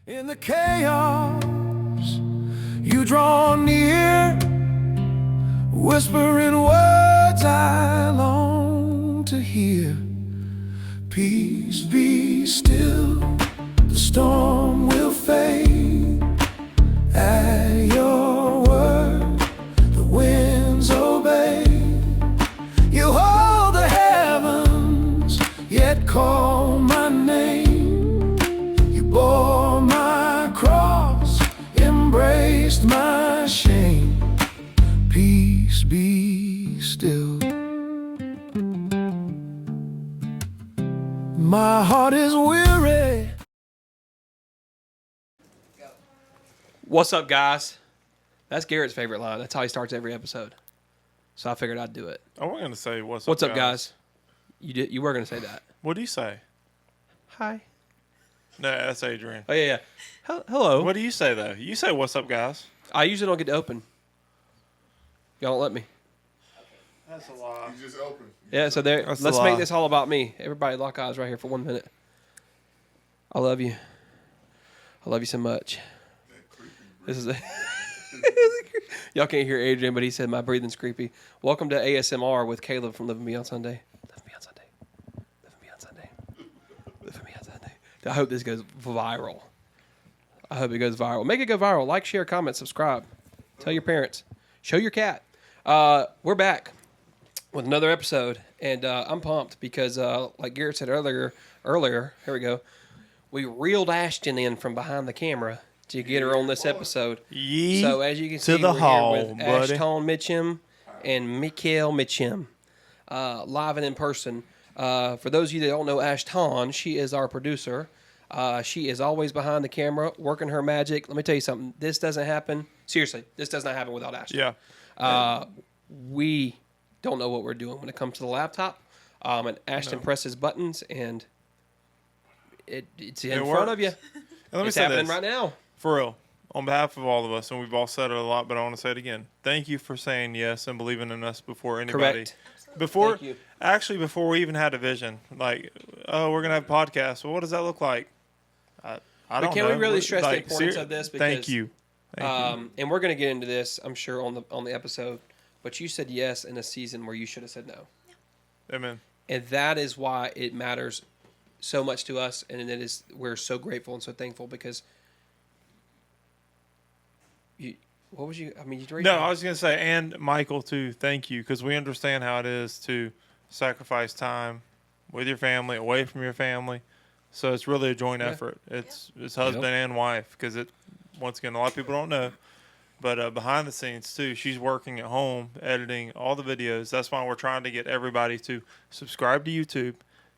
In the chaos, you draw near, whispering words I long to hear. Peace be still, the storm will fade. At your word, the winds obey. You hold the heavens, yet call my name. You bore my cross, embraced my shame. Peace be still. My heart is weary. What's up, guys? That's Garrett's favorite line. That's how he starts every episode. So I figured I'd do it. I was going to say, what's up, guys? You were going to say that. What do you say? Hi. No, that's Adrian. Oh, yeah. Hello. What do you say, though? You say, what's up, guys? I usually don't get to open. Y'all don't let me. That's a lie. You just open. Yeah, so there. That's Let's a lie. make this all about me. Everybody lock eyes right here for 1 minute. I love you. I love you so much. This is y'all can't hear Adrian, but he said my breathing's creepy. Welcome to ASMR with Caleb from Living Beyond Sunday. Living Beyond Sunday. Living Beyond Sunday. Living Beyond Sunday. I hope this goes viral. I hope it goes viral. Make it go viral. Like, share, comment, subscribe. Tell your parents. Show your cat. We're back with another episode, and I'm pumped because, like Garrett said earlier, here we go. We reeled Ashton in from behind the camera to get her on this episode. Yee So as you can to see, the we're hall, here with buddy. Ashton Mitchem and Mitchem, live and in person. For those of you that don't know Ashton, she is our producer. She is always behind the camera, working her magic. Let me tell you something. This doesn't happen. Seriously, this does not happen without Ashton. Yeah. We don't know what we're doing when it comes to the laptop. And Ashton presses buttons, and it's in front of you. And let me It's say happening this. right now. For real, on behalf of all of us, and we've all said it a lot, but I want to say it again. Thank you for saying yes and believing in us before anybody. Correct. Before, Thank you. actually, before we even had a vision, like, oh, we're gonna have a podcast. Well, what does that look like? I don't can know. we really stress the Like, importance of this? Thank Because, you. Thank you. And we're going to get into this, I'm sure, on the episode. But you said yes in a season where you should have said no, Amen. and that is why it matters so much to us, and it is we're so grateful and so thankful because you. What was you? I mean, you. No, I was gonna say, and Michael too. Thank you, because we understand how it is to sacrifice time with your family, away from your family. So it's really a joint effort. It's husband and wife, because it. Once again, a lot of people don't know, but behind the scenes too, she's working at home, editing all the videos. That's why we're trying to get everybody to subscribe to YouTube,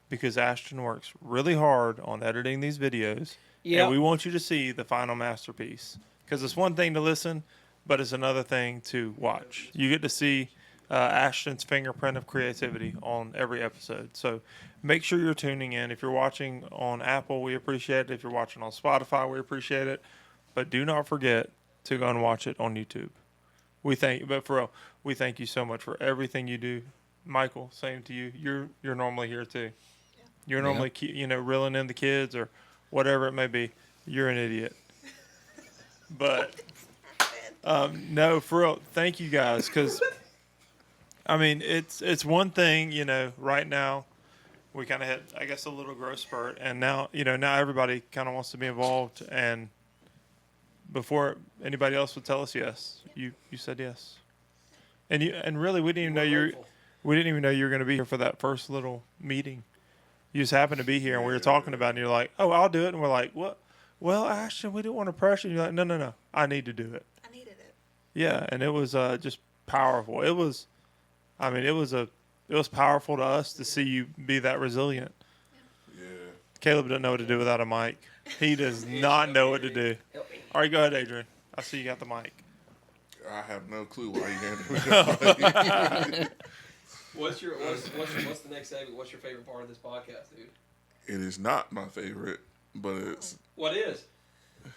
because Ashton works really hard on editing these videos. Yeah. And we want you to see the final masterpiece, because it's one thing to listen, but it's another thing to watch. You get to see Ashton's fingerprint of creativity on every episode. So make sure you're tuning in. If you're watching on Apple, we appreciate it. If you're watching on Spotify, we appreciate it. But do not forget to go and watch it on YouTube. But for real, we thank you so much for everything you do. Michael, same to you. You're normally here too. Yeah. You're normally reeling in the kids or whatever it may be. You're an idiot. But no, for real, thank you guys, because I mean it's one thing, right now we kind of hit, I guess, a little growth spurt, and now everybody kind of wants to be involved. And before anybody else would tell us yes, you said yes, and really we didn't even know you were going to be here for that first little meeting. You just happened to be here, and we were talking about it, and you're like, oh, I'll do it. And we're like, what? Well, Ashton, we didn't want to pressure you. You're like, no, I need to do it. I needed it. Yeah, and it was just powerful. It was powerful to us to see you be that resilient. Yeah. Caleb doesn't know what to do without a mic. He does not know what to do. All right, go ahead, Adrian. I see you got the mic. I have no clue why you handed me that. What's the next segment? What's your favorite part of this podcast, dude? It is not my favorite, but it's What is? I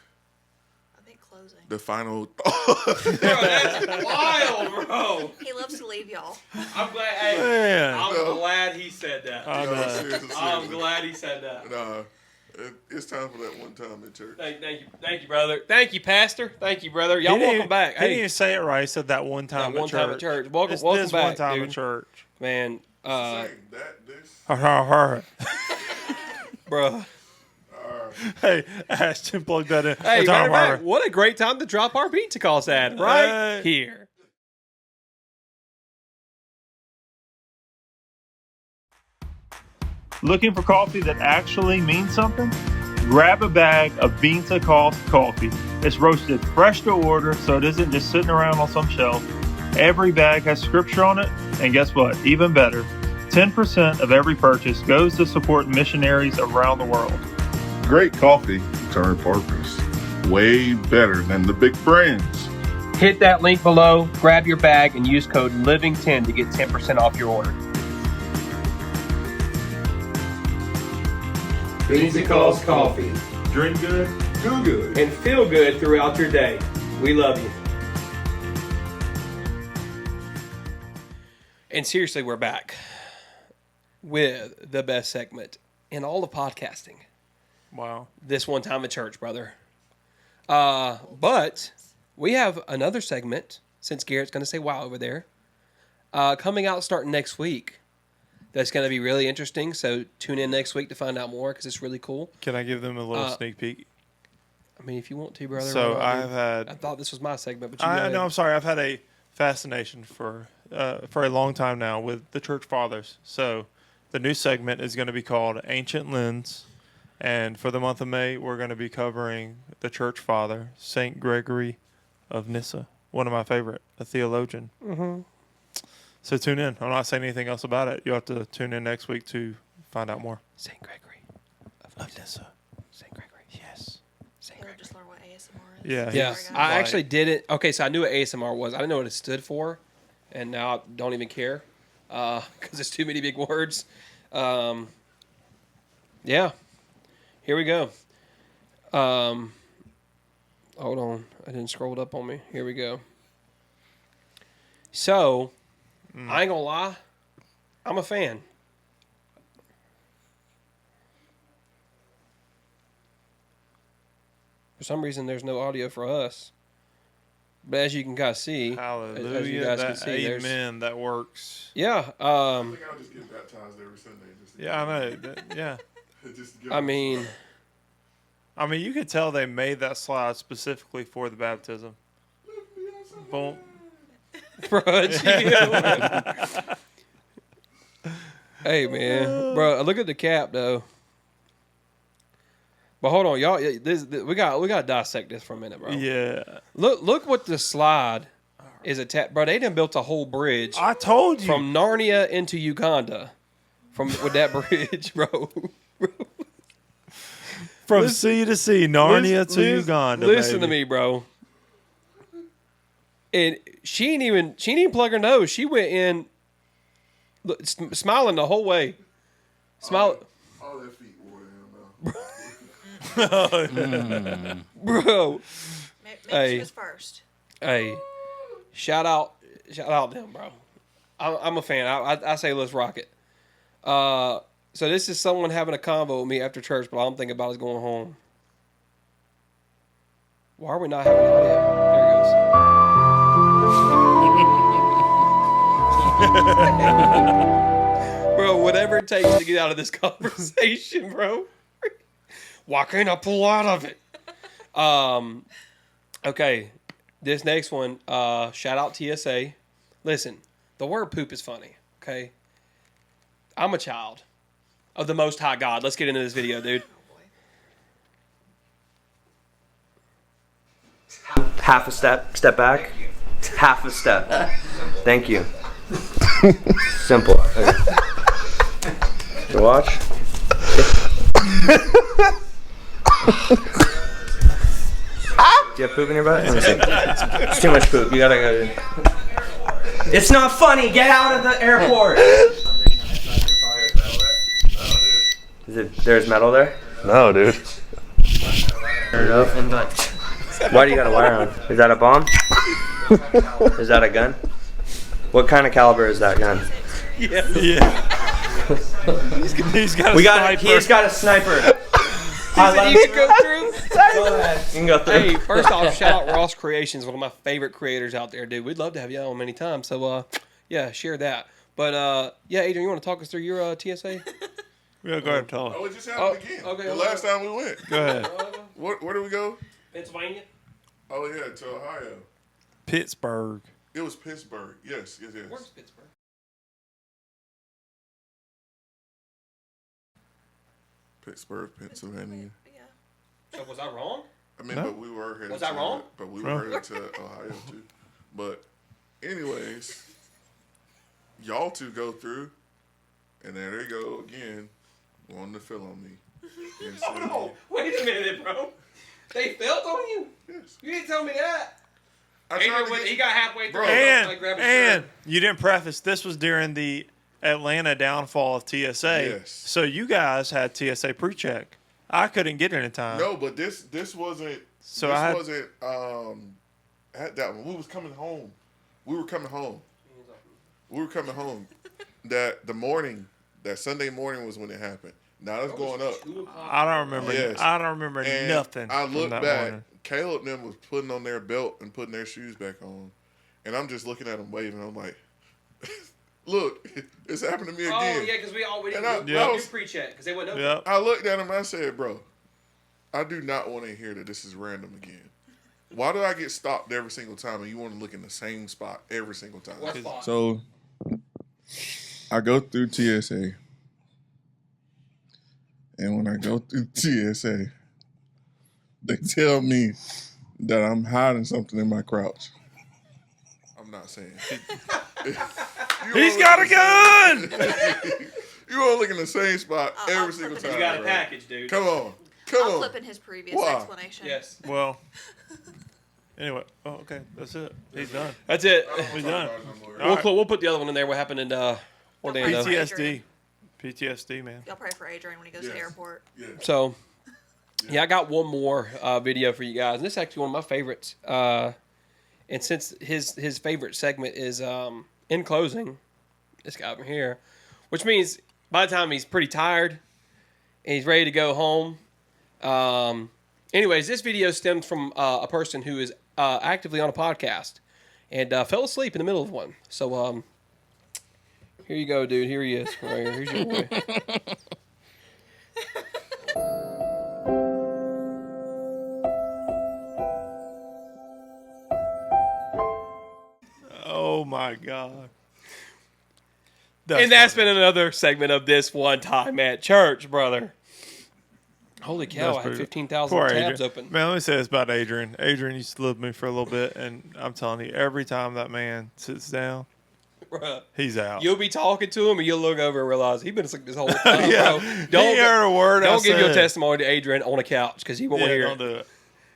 think closing. the final Bro, that's wild, bro. He loves to leave y'all. I'm glad. Hey, Man. I'm glad he said that. I know. Seriously. I'm glad he said that. It's time for that one time in church. Thank you, brother. Thank you, Pastor. Thank you, brother. Y'all He didn't- welcome back. He didn't even say it right. He said that one time That one time at church. Welcome It's back, this one time dude. at church. Man, Saying that, this. bro. Hey, Ashton, plug that in. Hey, It's matter of our fact, what a great time to drop our pizza cost ad right here. Looking for coffee that actually means something? Grab a bag of Bean to Cost coffee. It's roasted fresh to order, so it isn't just sitting around on some shelf. Every bag has scripture on it, and guess what? Even better, 10% of every purchase goes to support missionaries around the world. Great coffee to our purpose. Way better than the big brands. Hit that link below, grab your bag, and use code LIVING10 to get 10% off your order. Beans and Calls Coffee. Drink good. Do good. And feel good throughout your day. We love you. And seriously, we're back with the best segment in all of podcasting. Wow. This one time at church, brother. But we have another segment, since Garrett's going to say wow over there, coming out starting next week. That's going to be really interesting, so tune in next week to find out more because it's really cool. Can I give them a little sneak peek? I mean, if you want to, brother. So why not, I've dude? had. I thought this was my segment, but you I go know. ahead. I'm sorry. I've had a fascination for a long time now with the church fathers. So the new segment is going to be called Ancient Lens, and for the month of May, we're going to be covering the church father, Saint Gregory of Nyssa, one of my favorite, a theologian. Mm-hmm. So tune in. I'm not saying anything else about it. You'll have to tune in next week to find out more. Saint Gregory Of Nyssa. Saint Gregory. Yes. Saint You'll Gregory. just learn what ASMR is. Yeah. Yeah, He's I like- actually didn't. Okay, so I knew what ASMR was. I didn't know what it stood for, and now I don't even care because it's too many big words. Yeah, here we go. Hold on, I didn't scroll it up on me. Here we go. So, I ain't gonna lie, I'm a fan. For some reason, there's no audio for us. But as you can kind of see, Hallelujah. as you guys can That see, there's amen. That works. yeah. I think I'll just get baptized every Sunday. Just to Yeah, I know. Yeah. Just to give I mean, You could tell they made that slide specifically for the baptism. Boom. bro, chill. Hey man, bro, look at the cap though. But hold on, y'all. We got to dissect this for a minute, bro. Yeah. Look what the slide is attached. Bro, they done built a whole bridge I told you. from Narnia into Uganda, with that bridge, bro. From sea to sea, Narnia to Listen- Uganda. Listen to baby. me, bro. And she didn't even plug her nose. She went in smiling the whole way. Smile, all their feet wore down. bro. Maybe Hey. she was first. Hey, shout out them, bro. I'm a fan. I say let's rock it. So this is someone having a convo with me after church, but all I'm thinking about is going home. Why are we not having audio? There it goes. Bro, whatever it takes to get out of this conversation, bro. Why can't I pull out of it? Okay, this next one, shout out TSA. Listen, the word poop is funny, okay? I'm a child of the Most High God. Let's get into this video, dude. Half a step back, half a step. Thank you. Simple. Okay. To watch. Do you have poop in your butt? Let me see. It's too much poop. You gotta go. It's not funny. Get out of the airport. Is it? There's metal there. No, dude. Turn it up and like. Why do you got a wire on? Is that a bomb? Is that a gun? What kind of caliber is that gun? Yeah. He's got a sniper. He's got a sniper. said you can go through. Go ahead. You can go through. Hey, first off, shout out Ross Creations, one of my favorite creators out there, dude. We'd love to have you on many times. So, yeah, share that. But, yeah, Adrian, you want to talk us through your TSA? Yeah, go ahead and tell us. Oh, it just happened again. Okay, the last time we went. Go ahead. Where did we go? Pennsylvania? Oh, yeah, to Ohio. Pittsburgh. It was Pittsburgh. Yes. Where's Pittsburgh? Pittsburgh, Pennsylvania. Yeah. So, was I wrong? I mean, No. but we were headed Was I wrong? But we were headed to Ohio, too. But, anyways, y'all two go through, and there they go again, wanting to fill on me. And Oh, no. Wait a minute, bro. They felt on you? Yes. You didn't tell me that. I tried Adrian, to when get he got halfway through, And grabbed his shirt. you didn't preface. This was during the Atlanta downfall of TSA. Yes. So you guys had TSA pre-check. I couldn't get in in time. No, but this wasn't. So this I had- wasn't at that one. We was coming home. We were coming home. That Sunday morning was when it happened. Now it's going up. I don't remember. Yes. I don't remember And nothing. I from look that back. morning. Caleb and them was putting on their belt and putting their shoes back on, and I'm just looking at them waving. I'm like, "Look, it's happened to me again." Oh, yeah, because we And I- didn't I do was- pre-check because they wouldn't know. Yep. I looked at him and I said, "Bro, I do not want to hear that this is random again. Why do I get stopped every single time and you want to look in the same spot every single time?" What spot? So I go through TSA. And when I go through TSA, they tell me that I'm hiding something in my crouch. I'm not saying. He's got a gun. You want to look in the same spot I'll every flip single it. time. You got a bro. package, dude. Come on. Come I'll on. flip in his previous Why? explanation. Yes. Well. Anyway. Oh, okay. That's it. He's done. That's it. He's done. We'll put the other one in there. What happened in Orlando. PTSD. PTSD, man. Y'all pray for Adrian when he goes to the Yes. airport. Yeah. So, yeah, I got one more video for you guys, and this is actually one of my favorites. And since his favorite segment is in closing, this guy over here, which means by the time he's pretty tired and he's ready to go home. Anyways, this video stems from a person who is actively on a podcast and fell asleep in the middle of one. So, here you go, dude. Here he is. Right here. Here's your boy. Oh my God. And that's been another segment of this one time at church, brother. Holy cow, I had 15,000 Poor tabs Adrian. open. Man, let me say this about Adrian. Adrian used to live with me for a little bit, and I'm telling you, every time that man sits down, Bruh. he's out. You'll be talking to him, and you'll look over and realize he's been asleep this whole time. Yeah. Bro. He heard a word I Don't give your said. testimony to Adrian on a couch because he won't Yeah, hear don't it. do it.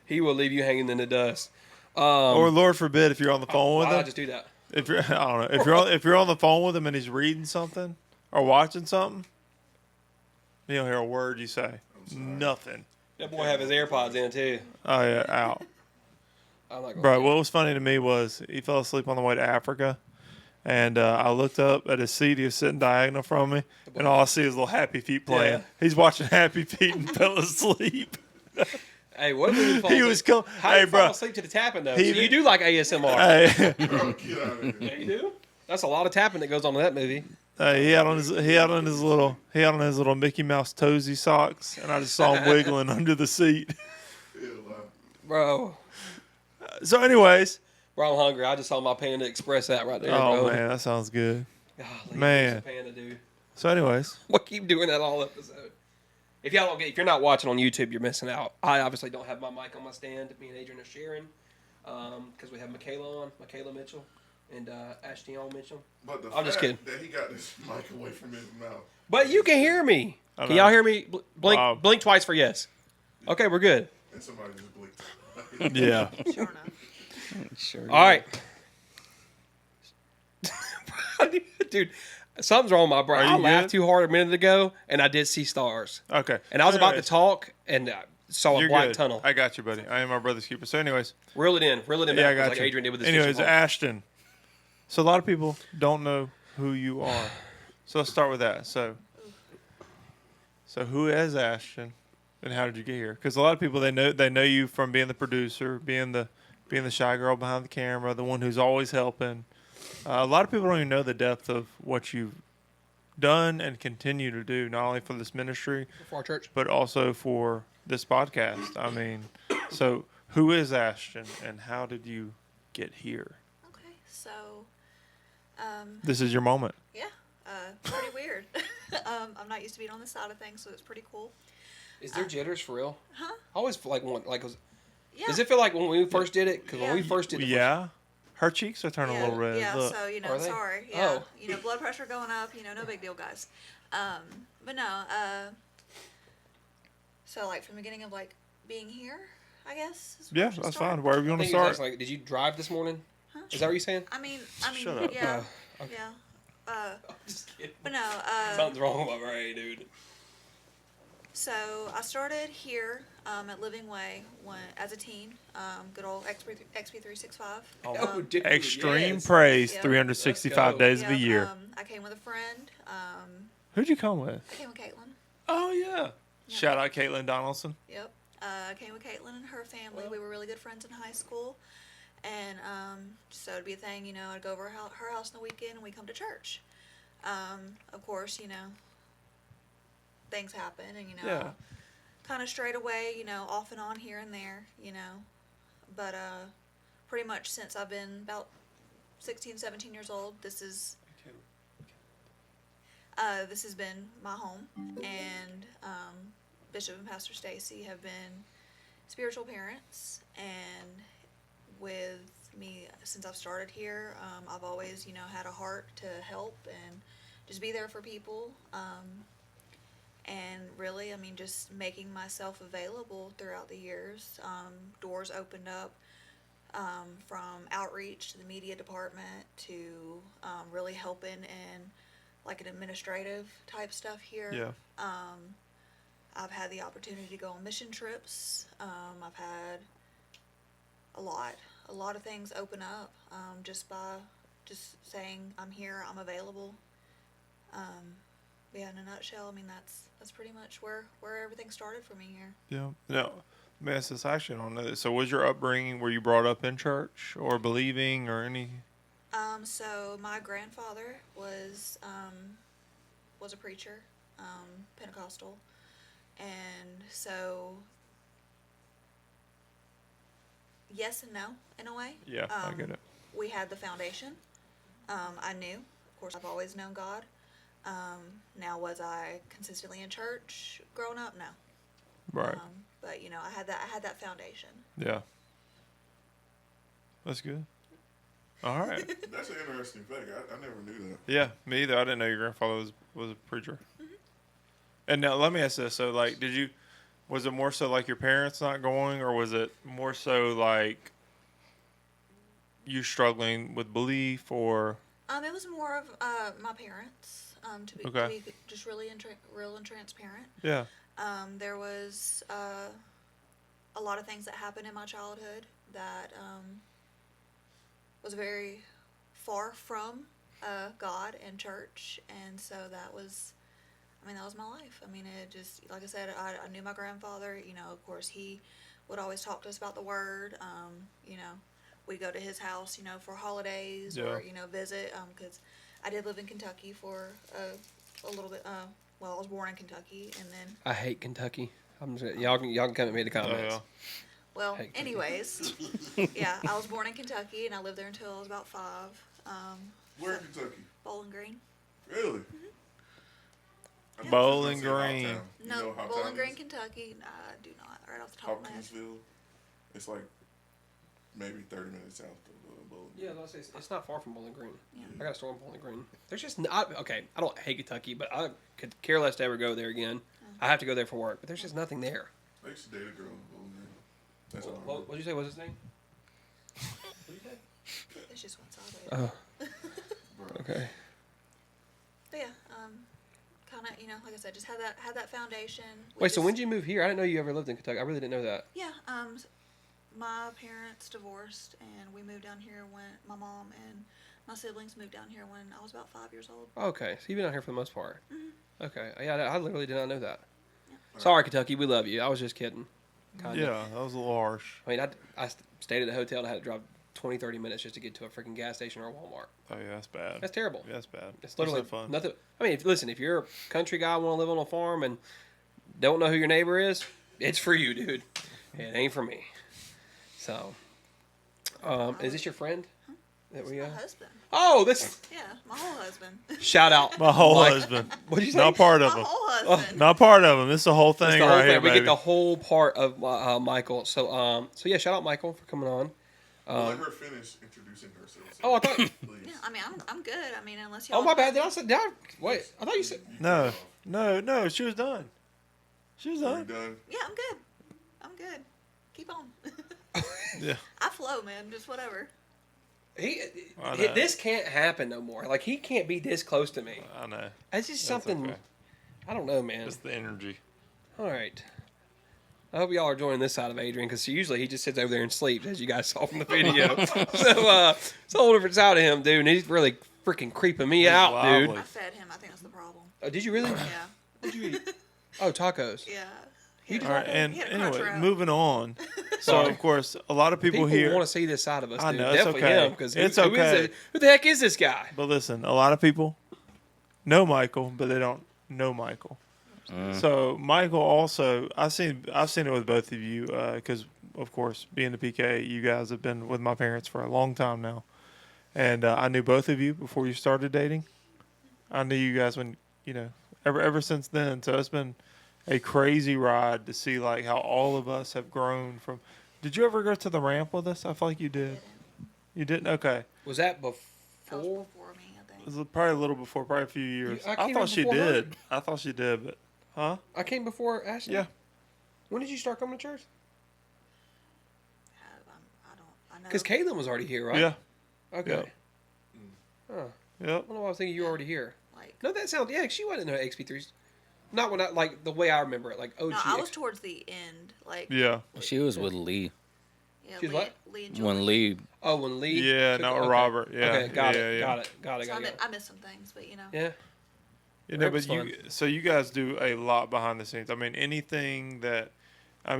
He will leave you hanging in the dust. Or Lord forbid, if you're on the phone with Why him, I just do that? if you're, I don't know, if you're on the phone with him and he's reading something or watching something, you don't hear a word you say. Nothing. That boy have his AirPods in too. Oh yeah, out. I'm not gonna Bro, what was funny to me was he fell asleep on the way to Africa, and I looked up at his seat. He was sitting diagonal from me, and all I see is little Happy Feet playing. Yeah. He's watching Happy Feet and fell asleep. Hey, what if we fall He asleep? was co- How hey, do you fall bro. asleep to the tapping though? He- So you do like ASMR? Hey, Bro, get out of here. Yeah, you do. That's a lot of tapping that goes on in that movie. he had on his little Mickey Mouse toesy socks, and I just saw him wiggling under the seat. Bro, So, anyways, I'm hungry. I just saw my Panda Express that right there, oh bro. man, that sounds good. Golly, Man. piece of Panda, dude. So, anyways, We'll keep doing that all episode. If you're not watching on YouTube, you're missing out. I obviously don't have my mic on my stand. Me and Adrian are sharing because we have Michaela Mitchell and Ashton Mitchell. But the I'm just fact kidding. that he got this mic away from his mouth. But you can hear me. I Can know. y'all hear me? Blink, Wow. blink twice for yes. Okay, we're good. And somebody just blinked. yeah. Sure enough. Sure. All right. Dude, something's wrong with my brain. Are I you laughed good? too hard a minute ago, and I did see stars. Okay. And I was So about to anyways, talk, and saw a You're black good. tunnel. I got you, buddy. I am my brother's keeper. So, anyways, Reel it in yeah, I backwards got like you. Adrian did with his Anyways, fishing pole. Ashton. So, a lot of people don't know who you are. So, let's start with that. So who is Ashton? And how did you get here? Because a lot of people they know you from being the producer, being the shy girl behind the camera, the one who's always helping. A lot of people don't even know the depth of what you've done and continue to do, not only for this ministry, For our church. but also for this podcast. I mean, so who is Ashton, and how did you get here? Okay, so This is your moment. yeah, pretty weird. I'm not used to being on this side of things, so it's pretty cool. Is there jitters for real? Huh? I always feel like Yeah. does it feel like when we first did it? Because Yeah. when we first did it, Yeah, her cheeks are turning a little red. Yeah, Look. so, Are they? sorry. Yeah, Oh. blood pressure going up, no big deal, guys. But no, so, like, from the beginning of, like, being here, I guess. Is where Yeah, I should that's start. fine. Wherever you I want to think it was start. like, did you drive this morning? Huh? Is that what you're saying? I mean, Shut up. yeah, okay. yeah. I'm just kidding. But no, Something's wrong with my brain, dude. so I started here at Living Way as a teen, good old XP365. Oh, dude, Extreme yes. praise, Yeah. 365 Let's go. days of Yep, the year. I came with a friend. Who'd you come with? I came with Caitlin. Oh, yeah. Yeah. Shout out Caitlin Donaldson. Yep. I came with Caitlin and her family. We were really good friends in high school. And so it'd be a thing, I'd go over her house on the weekend and we'd come to church. Of course, things happen and, Yeah. kind of strayed away, off and on here and there, But pretty much since I've been about 16, 17 years old, this has been my home. And Bishop and Pastor Stacy have been spiritual parents, and with me since I've started here, I've always had a heart to help and just be there for people, and really, just making myself available throughout the years. Doors opened up, from outreach to the media department to really helping in like an administrative type stuff here. Yeah. I've had the opportunity to go on mission trips. I've had a lot of things open up, just by saying I'm here, I'm available. Yeah, in a nutshell, that's pretty much where everything started for me here. Yeah. No. Let me ask this action on that. So was your upbringing, were you brought up in church or believing or any? So my grandfather was a preacher, Pentecostal, and so yes and no in a way. Yeah, I get it. We had the foundation. I knew, of course, I've always known God. Now, was I consistently in church growing up? No. Right. But I had that foundation. Yeah. That's good. All right. That's an interesting fact. I never knew that. Yeah, me either. I didn't know your grandfather was a preacher. Mm-hmm. And now let me ask this. So, like, was it more so like your parents not going, or was it more so like you struggling with belief, or? It was more of my parents. To be just really real and transparent. Yeah. There was a lot of things that happened in my childhood that was very far from God and church, and so that was my life. It just, like I said, I knew my grandfather. Of course, he would always talk to us about the Word. We go to his house, for holidays or visit, because I did live in Kentucky for a little bit. Well, I was born in Kentucky, and then. I hate Kentucky. Y'all can come at me in the comments. Yeah. Well, Hey, anyways, yeah, I was born in Kentucky, and I lived there until I was about 5. Where in Kentucky? Bowling Green. Really? Yeah. Bowling That's not Green. Hoptown. You No, know Hoptown Bowling Green, is? Kentucky. I do not. Right off the top of my head. Hopkinsville. It's like maybe 30 minutes south of Bowling Green. Yeah, it's not far from Bowling Green. Yeah. I got a store in Bowling Green. There's just not, okay. I don't hate Kentucky, but I could care less to ever go there again. I have to go there for work, but there's just nothing there. I used to date a girl in Bowling Green. That's all I What remember. did you say? What's his name? What did you say? It's just one side of it. Oh, okay. But yeah, kind of, like I said, just had that foundation. Wait, so when did you move here? I didn't know you ever lived in Kentucky. I really didn't know that. Yeah, my parents divorced, and we moved down here when my mom and my siblings moved down here when I was about 5 years old. Okay, so you've been out here for the most part. Okay, yeah, I literally did not know that. Sorry, Kentucky, we love you. I was just kidding. Kinda. Yeah, that was a little harsh. I mean, I stayed at a hotel and I had to drive 20, 30 minutes just to get to a freaking gas station or a Walmart. Oh yeah, that's bad. That's terrible. Yeah, that's bad. It's literally That's not fun. nothing. I mean, if you're a country guy, want to live on a farm, and don't know who your neighbor is, it's for you, dude. It ain't for me. So, is this your friend? That we My husband. Oh, this Yeah, my whole husband. shout out. My whole Mike. husband. What'd you say? Not part of My him. whole husband. Not part of him. This is the whole That's thing the whole right thing. here, We baby. get the whole part of Michael. So yeah, shout out Michael for coming on. Let her finish introducing herself. Oh, I thought. Please. Yeah, I mean, I'm good. I mean, unless y'all. Oh, my bad. Wait, I thought you said. No. She was done. She was Are you done. done? Yeah, I'm good. I'm good. Keep on. Yeah. I flow, man. Just whatever. I know. This can't happen no more. Like he can't be this close to me. I know. It's just That's something. okay. I don't know, man. It's the energy. All right. I hope y'all are joining this side of Adrian because usually he just sits over there and sleeps, as you guys saw from the video. So it's a whole different side of him, dude. And he's really freaking creeping me out, lively. dude. I fed him. I think that's the problem. Oh, did you really? Yeah. What'd you eat? Oh, tacos. Yeah. All right, and He had a crunch anyway, wrap. moving on. So, Sorry. of course, a lot of people here. want to see this side of us, I dude. know, it's Definitely okay. him, because It's who okay. who the heck is this guy? But listen, a lot of people know Michael, but they don't know Michael. So Michael also, I've seen it with both of you because, of course, being the PK, you guys have been with my parents for a long time now, and I knew both of you before you started dating. I knew you guys when ever since then. So it's been a crazy ride to see like how all of us have grown from. Did you ever go to the ramp with us? I feel like you did. You didn't? Okay. Was that That was before? before me, I think. It was probably a little before, probably a few years. I I came thought in she before her. did. I thought she did, but huh? I came before Ashton? Yeah. When did you start coming to church? I know. Because Caitlin was already here, right? Yeah. Okay. Yep. Huh. Yep. I don't know why I was thinking you were already here. Like, No, that sounds, yeah, she wasn't in her XP3s. Not when like the way I remember it, like OG. no, I was towards the end. Like, Yeah. She was with Lee. yeah, She's Lee, what? Lee and Julie. When Lee, Oh, when Lee. Yeah, took- not with okay. Robert. Yeah. Okay, got yeah, it. yeah. Got it. So I missed some things, but Yeah. You know, Ramp's but so you guys do a lot behind the scenes. I mean, anything that,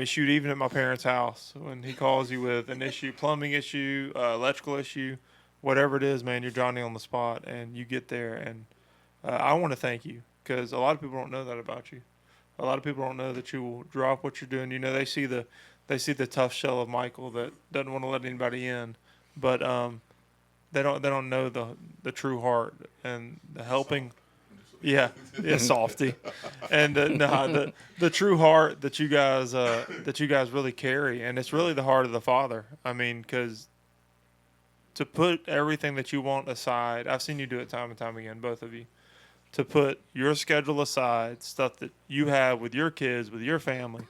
shoot, even at my parents' house, when he calls you with an issue, plumbing issue, electrical issue, whatever it is, man, you're Johnny on the spot, and you get there. And I want to thank you because a lot of people don't know that about you. A lot of people don't know that you will drop what you're doing. You know, they see the tough shell of Michael that doesn't want to let anybody in, but they don't know the true heart and the helping. Yeah, softy, and the true heart that you guys really carry, and it's really the heart of the Father. I mean, because to put everything that you want aside, I've seen you do it time and time again, both of you. To put your schedule aside, stuff that you have with your kids, with your family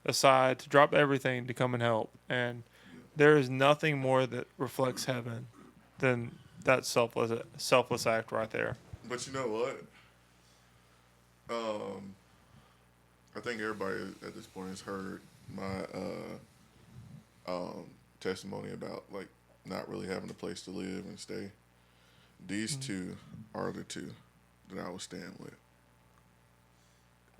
aside, to drop everything to come and help. And there is nothing more that reflects heaven than that selfless act right there. But you know what? I think everybody at this point has heard my testimony about like not really having a place to live and stay. These two are the two that I was staying with.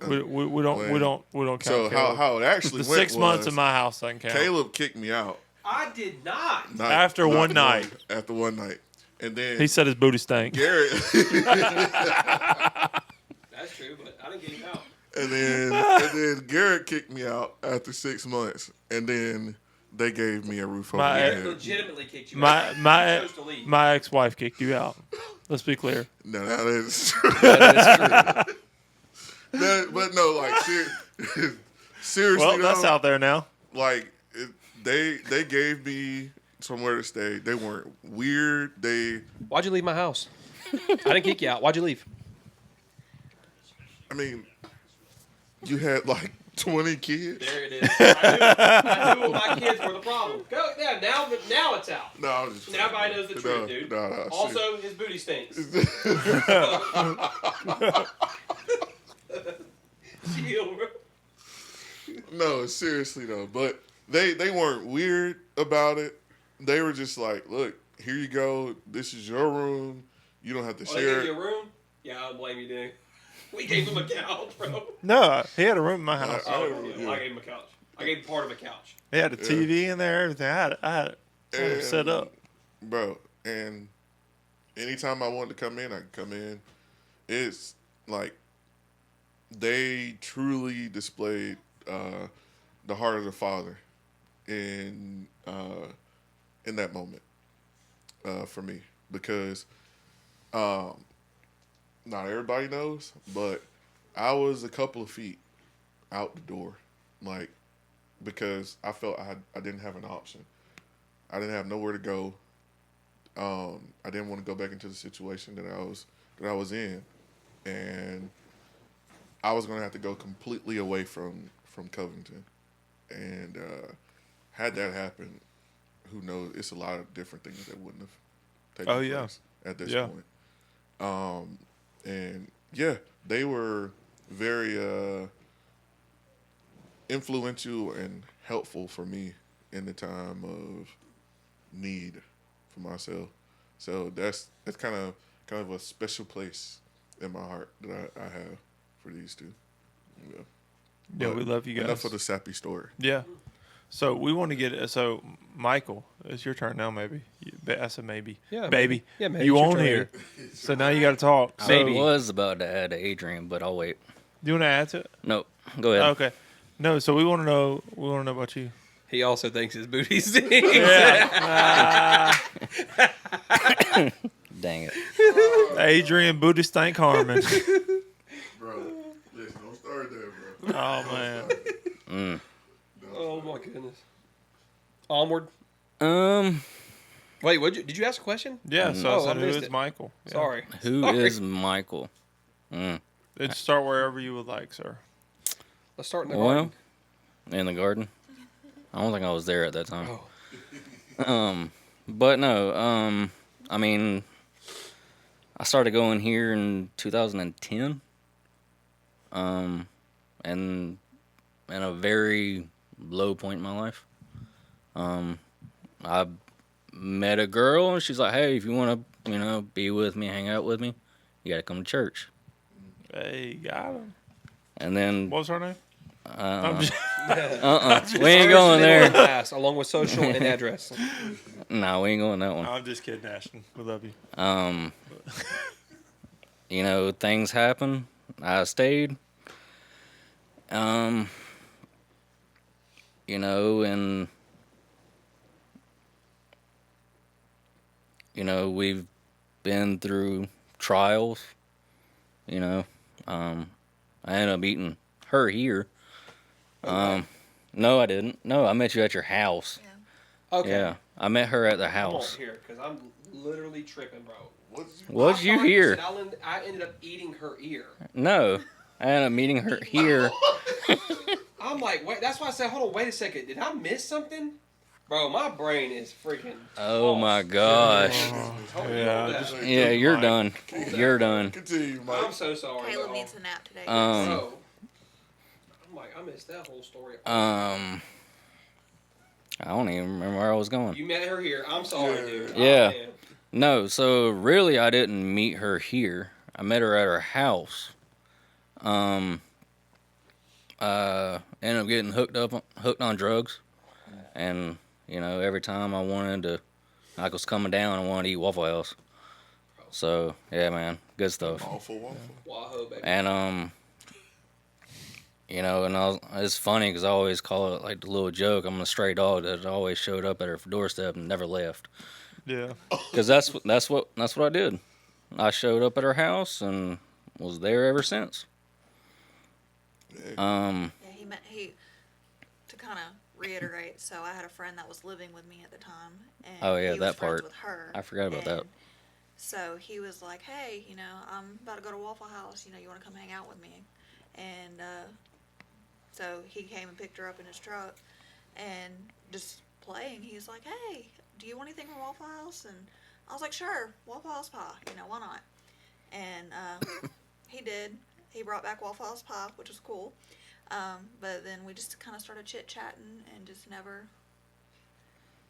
We don't count. So Caleb. how it actually the went 6 months was in my house doesn't count. Caleb kicked me out I did not. After one night. After one night, and then He said his booty stank. Garrett, That's true, but I didn't get him out. and then Garrett kicked me out after 6 months, and then they gave me a roof over My- my Garrett head. legitimately kicked you My out. my You chose to leave. my ex-wife kicked you out. Let's be clear. No, that is true. That is true. But no, like seriously, Well, that's though, out there now. like they gave me somewhere to stay. They weren't weird. Why'd you leave my house? I didn't kick you out. Why'd you leave? I mean, you had like 20 kids. There it is. I knew my kids were the problem. Go, yeah, now it's out. No, I was just Now everybody knows the truth, dude. No, Also, his booty stinks. Chill, bro. no, seriously though. But they weren't weird about it. They were just like, look, here you go. This is your room. You don't have to Oh, they share gave it. you a room? Yeah, I don't blame you, dude. We gave him a couch, bro. No, he had a room in my house. Oh, yeah. I gave him a couch. I gave him part of a couch. He had a TV in there, everything. I had it set up. Bro, and anytime I wanted to come in, I could come in. It's like they truly displayed the heart of the Father in that moment for me, because not everybody knows, but I was a couple of feet out the door, like, because I felt I didn't have an option. I didn't have nowhere to go. I didn't want to go back into the situation that I was in, and I was going to have to go completely away from Covington. And had that happen, who knows? It's a lot of different things that wouldn't have taken place at this point. And yeah, they were very influential and helpful for me in the time of need for myself. So that's kind of a special place in my heart that I have for these two. Yeah. Yeah, But we love you guys. enough for the sappy story. Yeah. So we want to get so Michael, it's your turn now. Maybe I said maybe. Yeah, baby. Yeah, maybe. You It's your on turn here? So now you got to talk. So, Maybe. I was about to add to Adrian, but I'll wait. Do you want to add to it? No, go ahead. Okay. No. So we want to know. We want to know about you. He also thinks his booty stinks. Yeah. Dang it. Adrian Booty Stank Harmon. Bro, listen, don't start there, bro. Oh man. Oh my goodness. Onward. Wait, Wait, did you ask a question? Yeah. So Oh, I said, I who missed is it. Michael? Yeah. Sorry. who is Michael? Let's start wherever you would like, sir. Let's start in the Well, garden. in the garden. I don't think I was there at that time. Oh. But no, I mean, I started going here in 2010. And in a very low point in my life. I met a girl and she's like, "Hey, if you want to, be with me, hang out with me, you got to come to church." Hey, got him. And then, What was her name? we ain't going there. Class, along with social and address. No, we ain't going that one. I'm just kidding, Ashton. We love you. Things happen. I stayed. And we've been through trials. I ended up meeting her here. No, I didn't. No, I met you at your house. Yeah. Okay. Yeah, I met her at the Come on house. here, because I'm literally tripping, bro. Was you I thought here? said I ended up eating her ear. No, I ended up meeting her here. I'm like, wait, that's why I said, hold on, wait a second. Did I miss something? Bro, my brain is freaking. Oh my gosh. Yeah, Yeah, you're done. You're done. Continue, Mike. I'm so sorry. Caleb bro. needs a nap today. Bro, I'm like, I missed that whole story. I don't even remember where I was going. You met her here. I'm sorry, dude. Yeah. Oh, man. No, so really I didn't meet her here. I met her at her house. Ended up getting hooked on drugs. And, every time I was coming down, I wanted to eat Waffle House. So, yeah, man, good stuff. Waffle. Wahoo, baby. And, it's funny because I always call it like the little joke. I'm a stray dog that always showed up at her doorstep and never left. Yeah. Because that's what I did. I showed up at her house and was there ever since. Yeah, he to kind of reiterate. So I had a friend that was living with me at the time, and Oh, yeah, he was that friends part. with her. I forgot about that. and So he was like, "Hey, I'm about to go to Waffle House. You want to come hang out with me?" And so he came and picked her up in his truck, and just playing. He's like, "Hey, do you want anything from Waffle House?" And I was like, "Sure, Waffle House pie. Why not?" And he did. He brought back Waffle House pie, which was cool. But then we just kind of started chit-chatting and just never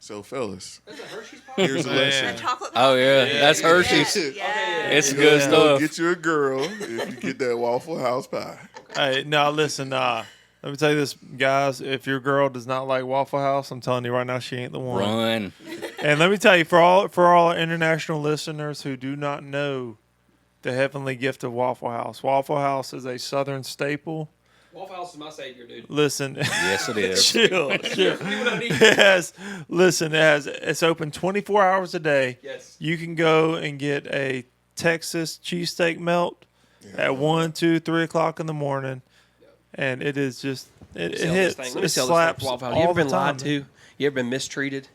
So, fellas, That's a Hershey's pie? here's a Man. lesson. That chocolate Oh yeah, Yeah. that's Hershey's. Yes, yes. It's You good go stuff. Get you a girl if you get that Waffle House pie. Hey, now listen. Let me tell you this, guys. If your girl does not like Waffle House, I'm telling you right now, she ain't the one. Run. And let me tell you, for all our international listeners who do not know the heavenly gift of Waffle House is a Southern staple. Waffle House is my savior, dude. Listen, Yes, it is. chill. It has, listen, it's open 24 hours a day. Yes. You can go and get a Texas cheesesteak melt at 1, 2, 3 o'clock in the morning, and it is just it Sell hits. this thing. Let me It sell slaps this thing for Waffle House. all You ever the been time. lied to? You ever been mistreated?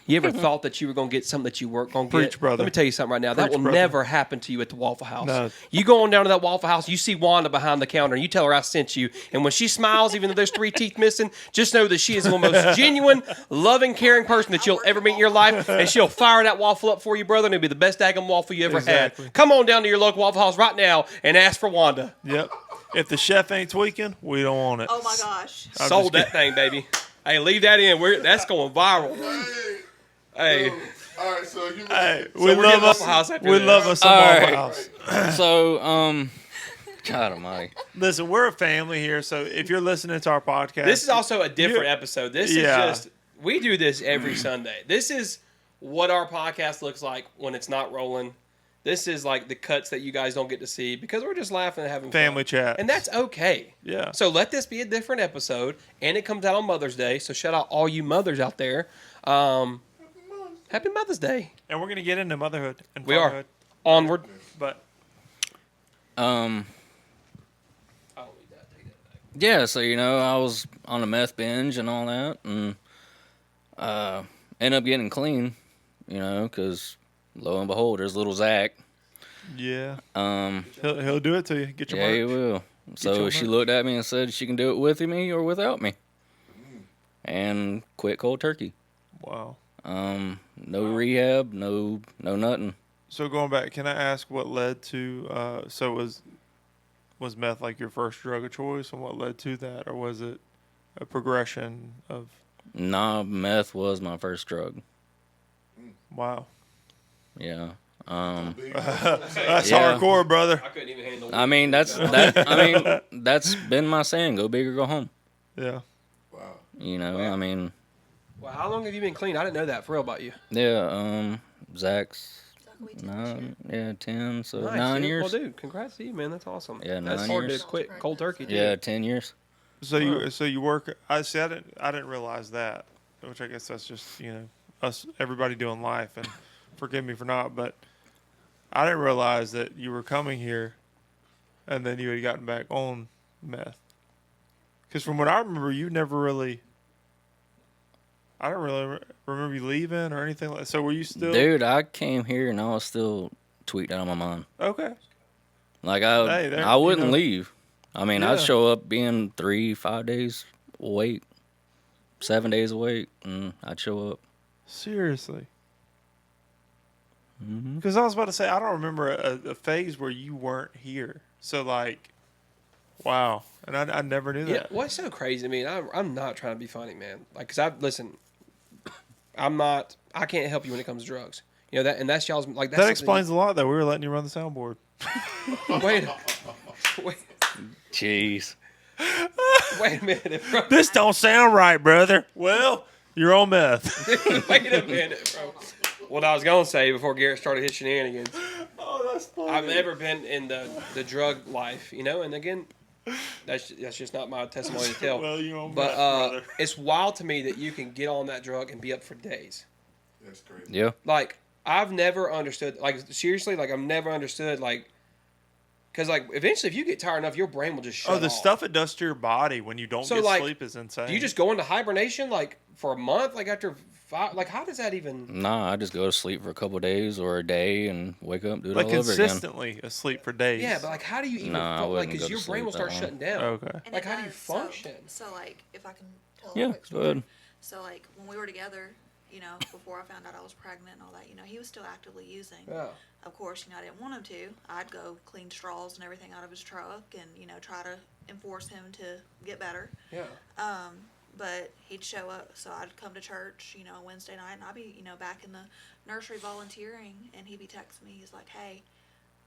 You ever thought that you were going to get something that you weren't going to Preach, get? brother. Let me tell you something right now. That Preach, will brother. never happen to you at the Waffle House. No. You go on down to that Waffle House, you see Wanda behind the counter, and you tell her I sent you. And when she smiles, even though there's 3 teeth missing, just know that she is the most genuine, loving, caring person that you'll ever meet in your life. And she'll fire that waffle up for you, brother, and it'll be the best daggum waffle you ever Exactly. had. Come on down to your local Waffle House right now and ask for Wanda. Yep. If the chef ain't tweaking, we don't want it. Oh my gosh. I'm Sold just that thing, baby. Hey, leave that in. That's going viral. Hey. All right, so you Hey, So we we're love getting us. Waffle House after We this. love us some All Waffle right. House. So, God Almighty. Listen, we're a family here, so if you're listening to our podcast, This is also a different episode. This Yeah. is just, we do this every Sunday. This is what our podcast looks like when it's not rolling. This is like the cuts that you guys don't get to see because we're just laughing and having family fun. chat, And that's okay. Yeah. So let this be a different episode, and it comes out on Mother's Day. So shout out all you mothers out there. Happy Mother's Day. and we're gonna get into motherhood and We are. fatherhood, Onward. but Yeah, so I was on a meth binge and all that, and ended up getting clean, because lo and behold, there's little Zach. yeah, Um, he'll do it to you. Get your yeah, he merch. will. So your she merch. looked at me and said she can do it with me or without me, and quit cold turkey. Wow. No rehab, no nothing. So going back, can I ask what led to? So was meth like your first drug of choice, and what led to that, or was it a progression of? Nah, meth was my first drug. Wow, Yeah. that's Yeah. hardcore, brother. I couldn't even handle I mean that's been my saying. Go big or go home. Yeah. Wow. I mean, Well, how long have you been clean? I didn't know that for real about you. yeah. Zach's It's like we did this year. 10, so Nice, 9 dude. years. Well, dude, congrats to you, man. That's awesome. Yeah, That's 9 hard years. to quit cold turkey, too. Yeah, 10 years. So you work. I see. I didn't realize that, which I guess that's just us, everybody doing life, and forgive me for not, but I didn't realize that you were coming here, and then you had gotten back on meth. Because from what I remember, you never really. I don't really remember you leaving or anything like. So were you still? Dude, I came here and I was still tweaked out of my mind. Okay. Like Hey, there- I wouldn't you know. leave. I mean, Yeah. I'd show up being 3-5 days awake, 7 days awake, and I'd show up. Seriously. Hmm. Because I was about to say, I don't remember a phase where you weren't here. So, like, wow. And I never knew Yeah, that. what's so crazy? I mean, I'm not trying to be funny, man. Like, cause I can't help you when it comes to drugs. That, and that's y'all's like that's That something- explains a lot, though. We were letting you run the soundboard. Wait, wait, Jeez. wait a minute, bro. This don't sound right, brother. Well, you're on meth. Wait a minute, bro. What I was gonna say before Garrett started his shenanigans, Oh, that's funny. I've never been in the drug life, and again, that's just not my testimony to tell. Well, you're on But meth, brother. it's wild to me that you can get on that drug and be up for days. That's crazy. Yeah. Like, I've never understood, like, seriously, like, I've never understood, like, because, like, eventually if you get tired enough, your brain will just shut Oh, the off. stuff it does to your body when you don't So, get like, sleep is insane. Do you just go into hibernation, like, for a month, like, after 5, like, how does that even... Nah, I just go to sleep for a couple days or a day and wake up, do it like all over again. consistently asleep for days? Yeah, but, like, how do you even... Nah, I like, wouldn't because go to your brain will sleep start that shutting down. Okay. And Like, it how do you does, function? So, like, if I can tell a Yeah, quick go story. ahead. So, like, when we were together, before I found out I was pregnant and all that, he was still actively using. Yeah. Of course, I didn't want him to. I'd go clean straws and everything out of his truck and, try to enforce him to get better. Yeah. But he'd show up, so I'd come to church, Wednesday night, and I'd be, back in the nursery volunteering, and he'd be texting me. He's like, "Hey,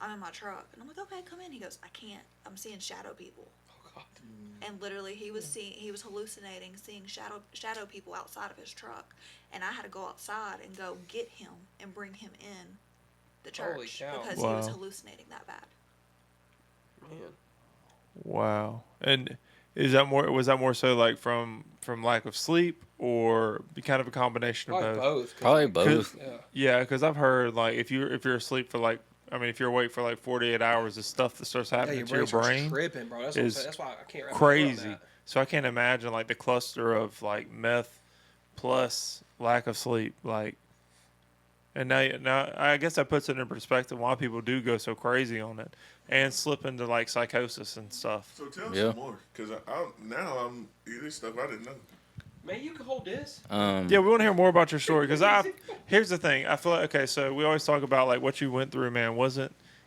I'm in my truck," and I'm like, "Okay, come in." He goes, "I can't. I'm seeing shadow people." Oh God. And literally, he was hallucinating, seeing shadow people outside of his truck, and I had to go outside and go get him and bring him in the church Holy cow. because he was Wow. hallucinating that bad. Man. Wow. And was that more so like from lack of sleep, or be kind of a combination of Probably both? both. 'cause Probably like, both. Yeah. Yeah, because I've heard like if you're asleep for like, I mean, if you're awake for like 48 hours, the stuff that starts Yeah, happening your to your brain starts brain tripping, bro. That's what I'm is saying. That's why I can't wrap my head around crazy. that. So I can't imagine like the cluster of like meth plus lack of sleep, like. And now I guess that puts it in perspective why people do go so crazy on it and slip into like psychosis and stuff. So tell Yeah. some more, because I'm eating stuff I didn't know. Man, you can hold this. Yeah, we want to hear more about your story because here's the thing. I feel like, okay, so we always talk about like what you went through, man.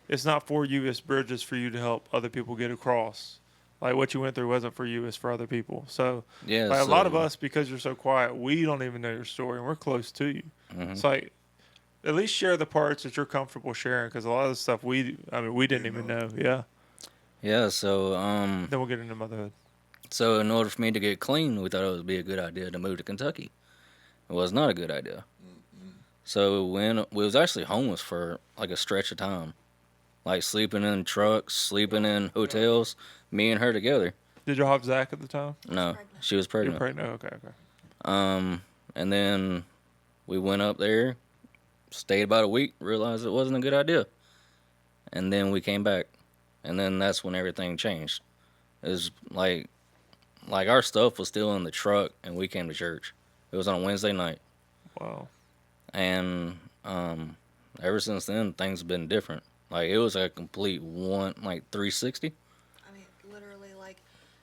It's not for you, it's bridges for you to help other people get across. Like what you went through wasn't for you, it's for other people. So Yeah, like, a lot of so- us, because you're so quiet, we don't even know your story and we're close to you. Mhm. It's like, at least share the parts that you're comfortable sharing, because a lot of the stuff we didn't even know. Yeah. Yeah, so Then we'll get into motherhood. so in order for me to get clean, we thought it would be a good idea to move to Kentucky. It was not a good idea. So when we was actually homeless for like a stretch of time, like sleeping in trucks, sleeping in hotels, me and her together. Did y'all have Zach at the time? No, pregnant. she was You're pregnant. pregnant. Okay. And then we went up there, stayed about a week, realized it wasn't a good idea. And then we came back. And then that's when everything changed. It was like our stuff was still in the truck and we came to church. It was on a Wednesday night. Wow. And ever since then things have been different. Like it was a complete 360. I mean, literally,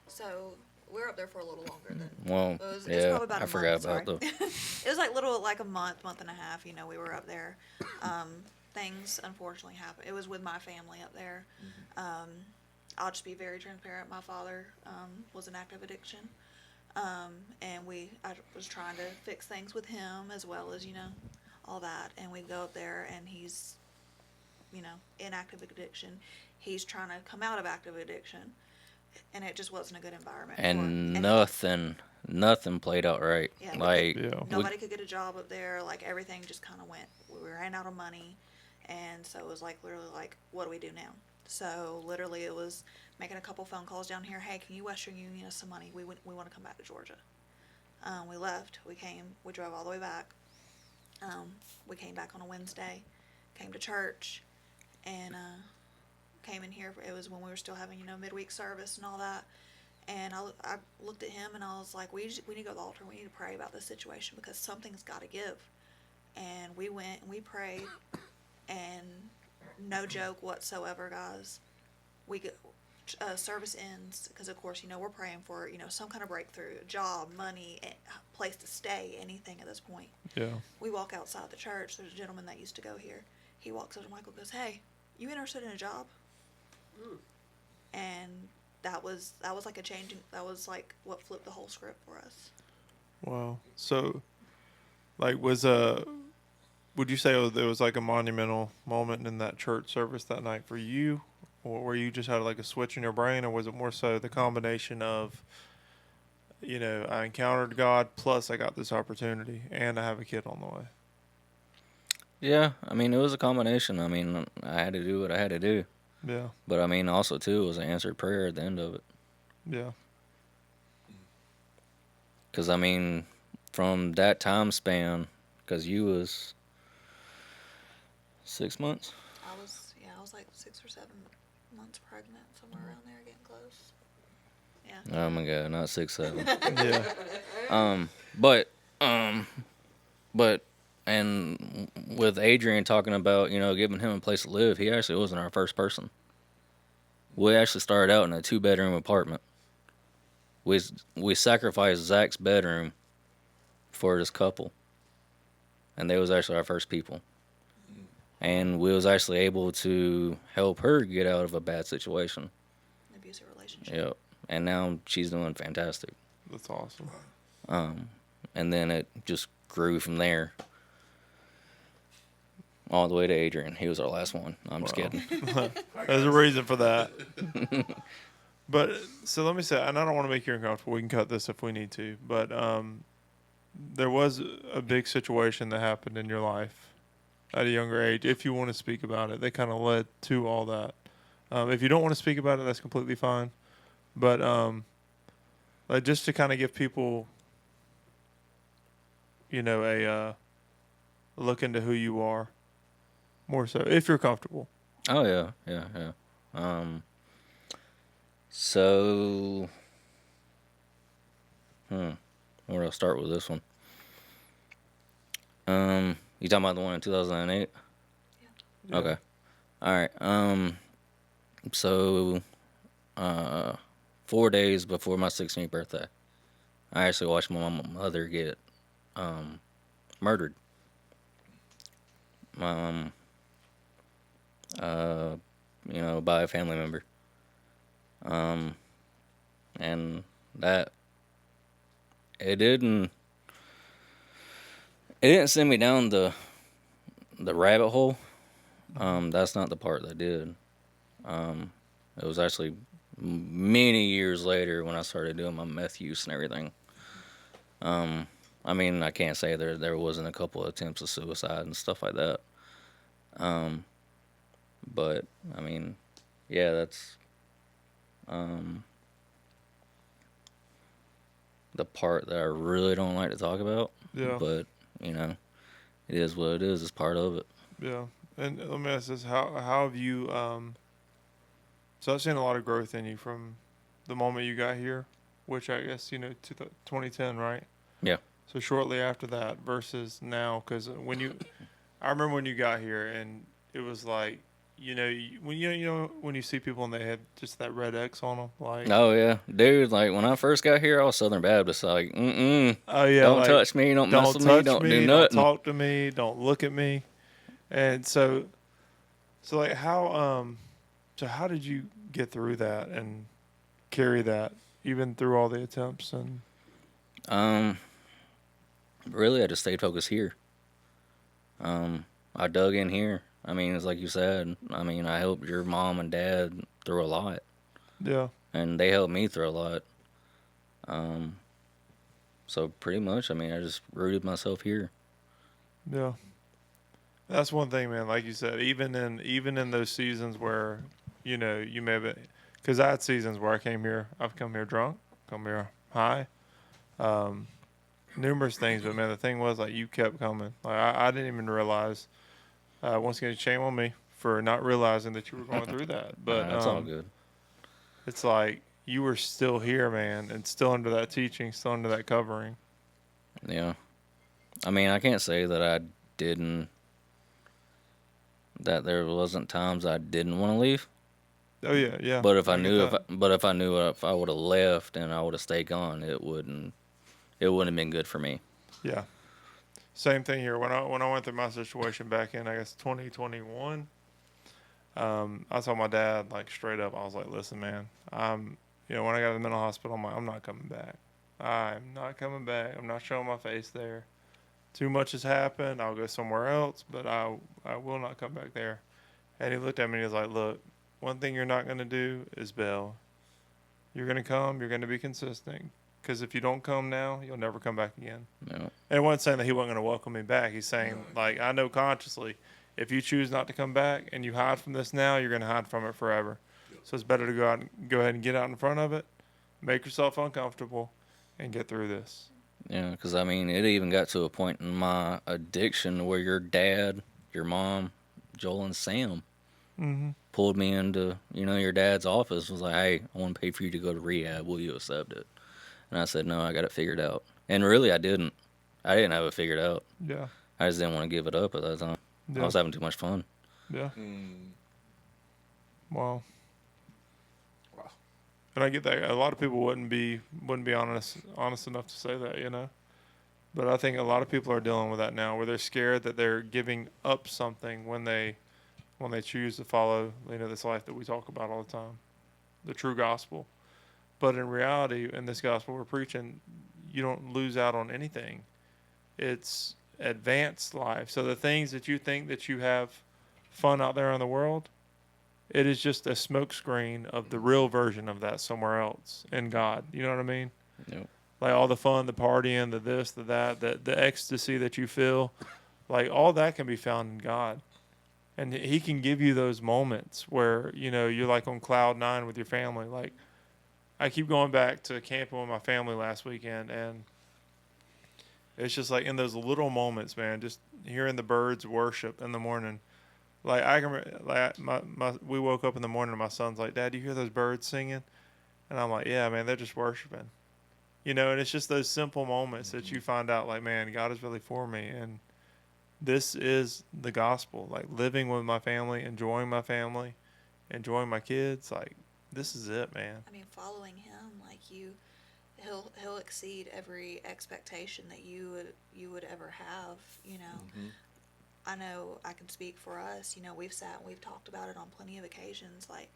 so we were up there for a little longer than. Well, It was yeah, probably about I a forgot month, about sorry. the It was like a month and a half. We were up there. Things unfortunately happened. It was with my family up there. I'll just be very transparent. My father was in active addiction, and I was trying to fix things with him as well as all that. And we go up there, and he's in active addiction. He's trying to come out of active addiction, and it just wasn't a good environment. and for him. nothing played out right. Yeah, Like Yeah. Nobody could get a job up there. Like everything just kind of went. We ran out of money, and so it was like literally like, what do we do now? So literally, it was making a couple phone calls down here. Hey, can you Western Union us some money? We want to come back to Georgia. We left. We drove all the way back. We came back on a Wednesday, came to church, and came in here. It was when we were still having midweek service and all that. And I looked at him and I was like, we need to go to the altar. We need to pray about this situation because something's got to give. And we went and we prayed, and no joke whatsoever, guys. We get service ends because of course we're praying for some kind of breakthrough, a job, money, a place to stay, anything at this point. Yeah. We walk outside the church. There's a gentleman that used to go here. He walks up to Michael, goes, "Hey, you interested in a job?" And that was like a changing. That was like what flipped the whole script for us. Wow. So, like, would you say there was like a monumental moment in that church service that night for you, or where you just had like a switch in your brain, or was it more so the combination of, I encountered God plus I got this opportunity and I have a kid on the way? yeah, I mean it was a combination. I mean I had to do what I had to do. Yeah. But I mean also too it was an answered prayer at the end of it. Yeah. Because I mean from that time span, because you was 6 months. I was like 6 or 7 months pregnant, somewhere around there, getting close. Yeah. Oh my God, not 6, 7. Yeah. But and with Adrian talking about giving him a place to live, he actually wasn't our first person. We actually started out in a 2-bedroom apartment. We sacrificed Zach's bedroom for this couple, and they was actually our first people. And we was actually able to help her get out of a bad situation. An abusive relationship. Yep. And now she's doing fantastic. That's awesome. And then it just grew from there all the way to Adrian. He was our last one. I'm just kidding. There's a reason for that. But so let me say, and I don't want to make you uncomfortable. We can cut this if we need to. But there was a big situation that happened in your life at a younger age. If you want to speak about it, they kind of led to all that. If you don't want to speak about it, that's completely fine. But like just to kind of give people, you know, a look into who you are, more so if you're comfortable. Oh yeah. So, where do I start with this one? You talking about the one in 2008? Yeah. Okay. All right. So, 4 days before my 16th birthday, I actually watched my mother get murdered. By a family member. And that it didn't send me down the rabbit hole. That's not the part that did. It was actually many years later when I started doing my meth use and everything. I mean, I can't say there wasn't a couple of attempts of suicide and stuff like that. But I mean, yeah, that's the part that I really don't like to talk about. Yeah. But it is what it is. It's part of it. Yeah. And let me ask this: How have you? So I've seen a lot of growth in you from the moment you got here, which I guess to 2010, right? Yeah. So shortly after that versus now, because I remember when you got here, and it was like, when you see people and they had just that red X on them, like. Oh yeah, dude. Like when I first got here, I was Southern Baptist. Like, Oh yeah. don't like, touch me. Don't mess with me. Don't do nothing. Don't talk to me. Don't look at me. And so like how did you get through that and carry that even through all the attempts and? Really, I just stayed focused here. I dug in here. I mean, it's like you said. I mean, I helped your mom and dad through a lot. Yeah. And they helped me through a lot. So pretty much, I mean, I just rooted myself here. Yeah. That's one thing, man. Like you said, even in those seasons where, you may have, because I had seasons where I've come here drunk, come here high, numerous things. But man, the thing was, like, you kept coming. Like I didn't even realize. Once again, shame on me for not realizing that you were going through that. But That's all good. It's like you were still here, man, and still under that teaching, still under that covering. Yeah. I mean, I can't say that that there wasn't times I didn't want to leave. Oh yeah. But if I knew if I would have left and I would have stayed gone, it wouldn't have been good for me. Yeah. Same thing here. When I went through my situation back in, I guess, 2021, I told my dad, like, straight up, I was like, listen, man, when I got to the mental hospital, I'm not coming back. I'm not coming back. I'm not showing my face there. Too much has happened. I'll go somewhere else, but I will not come back there. And he looked at me and he was like, look, one thing you're not going to do is bail. You're going to come. You're going to be consistent. Because if you don't come now, you'll never come back again. No. And it wasn't saying that he wasn't going to welcome me back. He's saying, like, I know consciously, if you choose not to come back and you hide from this now, you're going to hide from it forever. So it's better to go ahead and get out in front of it, make yourself uncomfortable, and get through this. Yeah, because, I mean, it even got to a point in my addiction where your dad, your mom, Joel, and Sam pulled me into, your dad's office. Was like, hey, I want to pay for you to go to rehab. Will you accept it? And I said, no, I got it figured out. And really, I didn't. I didn't have it figured out. Yeah. I just didn't want to give it up at that time. Yeah. I was having too much fun. Yeah. Wow. And I get that. A lot of people wouldn't be honest enough to say that, But I think a lot of people are dealing with that now, where they're scared that they're giving up something when they choose to follow, this life that we talk about all the time, the true gospel. But in reality, in this gospel we're preaching, you don't lose out on anything. It's advanced life. So the things that you think that you have fun out there in the world, it is just a smokescreen of the real version of that somewhere else in God. You know what I mean? Yep. Like all the fun, the partying, the this, the that, the ecstasy that you feel, like all that can be found in God. And he can give you those moments where, you know, you're like on cloud nine with your family. Like I keep going back to camping with my family last weekend, and it's just like in those little moments, man, just hearing the birds worship in the morning. Like I can, like we woke up in the morning and my son's like, "Dad, do you hear those birds singing?" And I'm like, "Yeah, man, they're just worshiping." You know, and it's just those simple moments that you find out, like, man, God is really for me, and this is the gospel. Like living with my family, enjoying my kids. Like this is it, man. I mean, following him, like he'll exceed every expectation that you would ever have. You know, I know I can speak for us. You know, we've sat and we've talked about it on plenty of occasions. Like,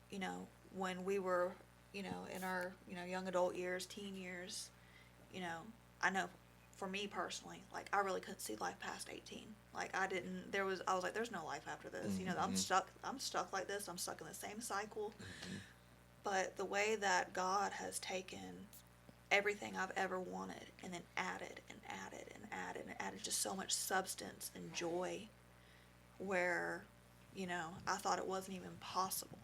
you know, when we were, you know, in our, you know, young adult years, teen years, you know, I know for me personally, like I really couldn't see life past 18. Like I was like, there's no life after this. You know, I'm stuck like this. I'm stuck in the same cycle. But the way that God has taken everything I've ever wanted and then added and added and added and added just so much substance and joy where, you know, I thought it wasn't even possible,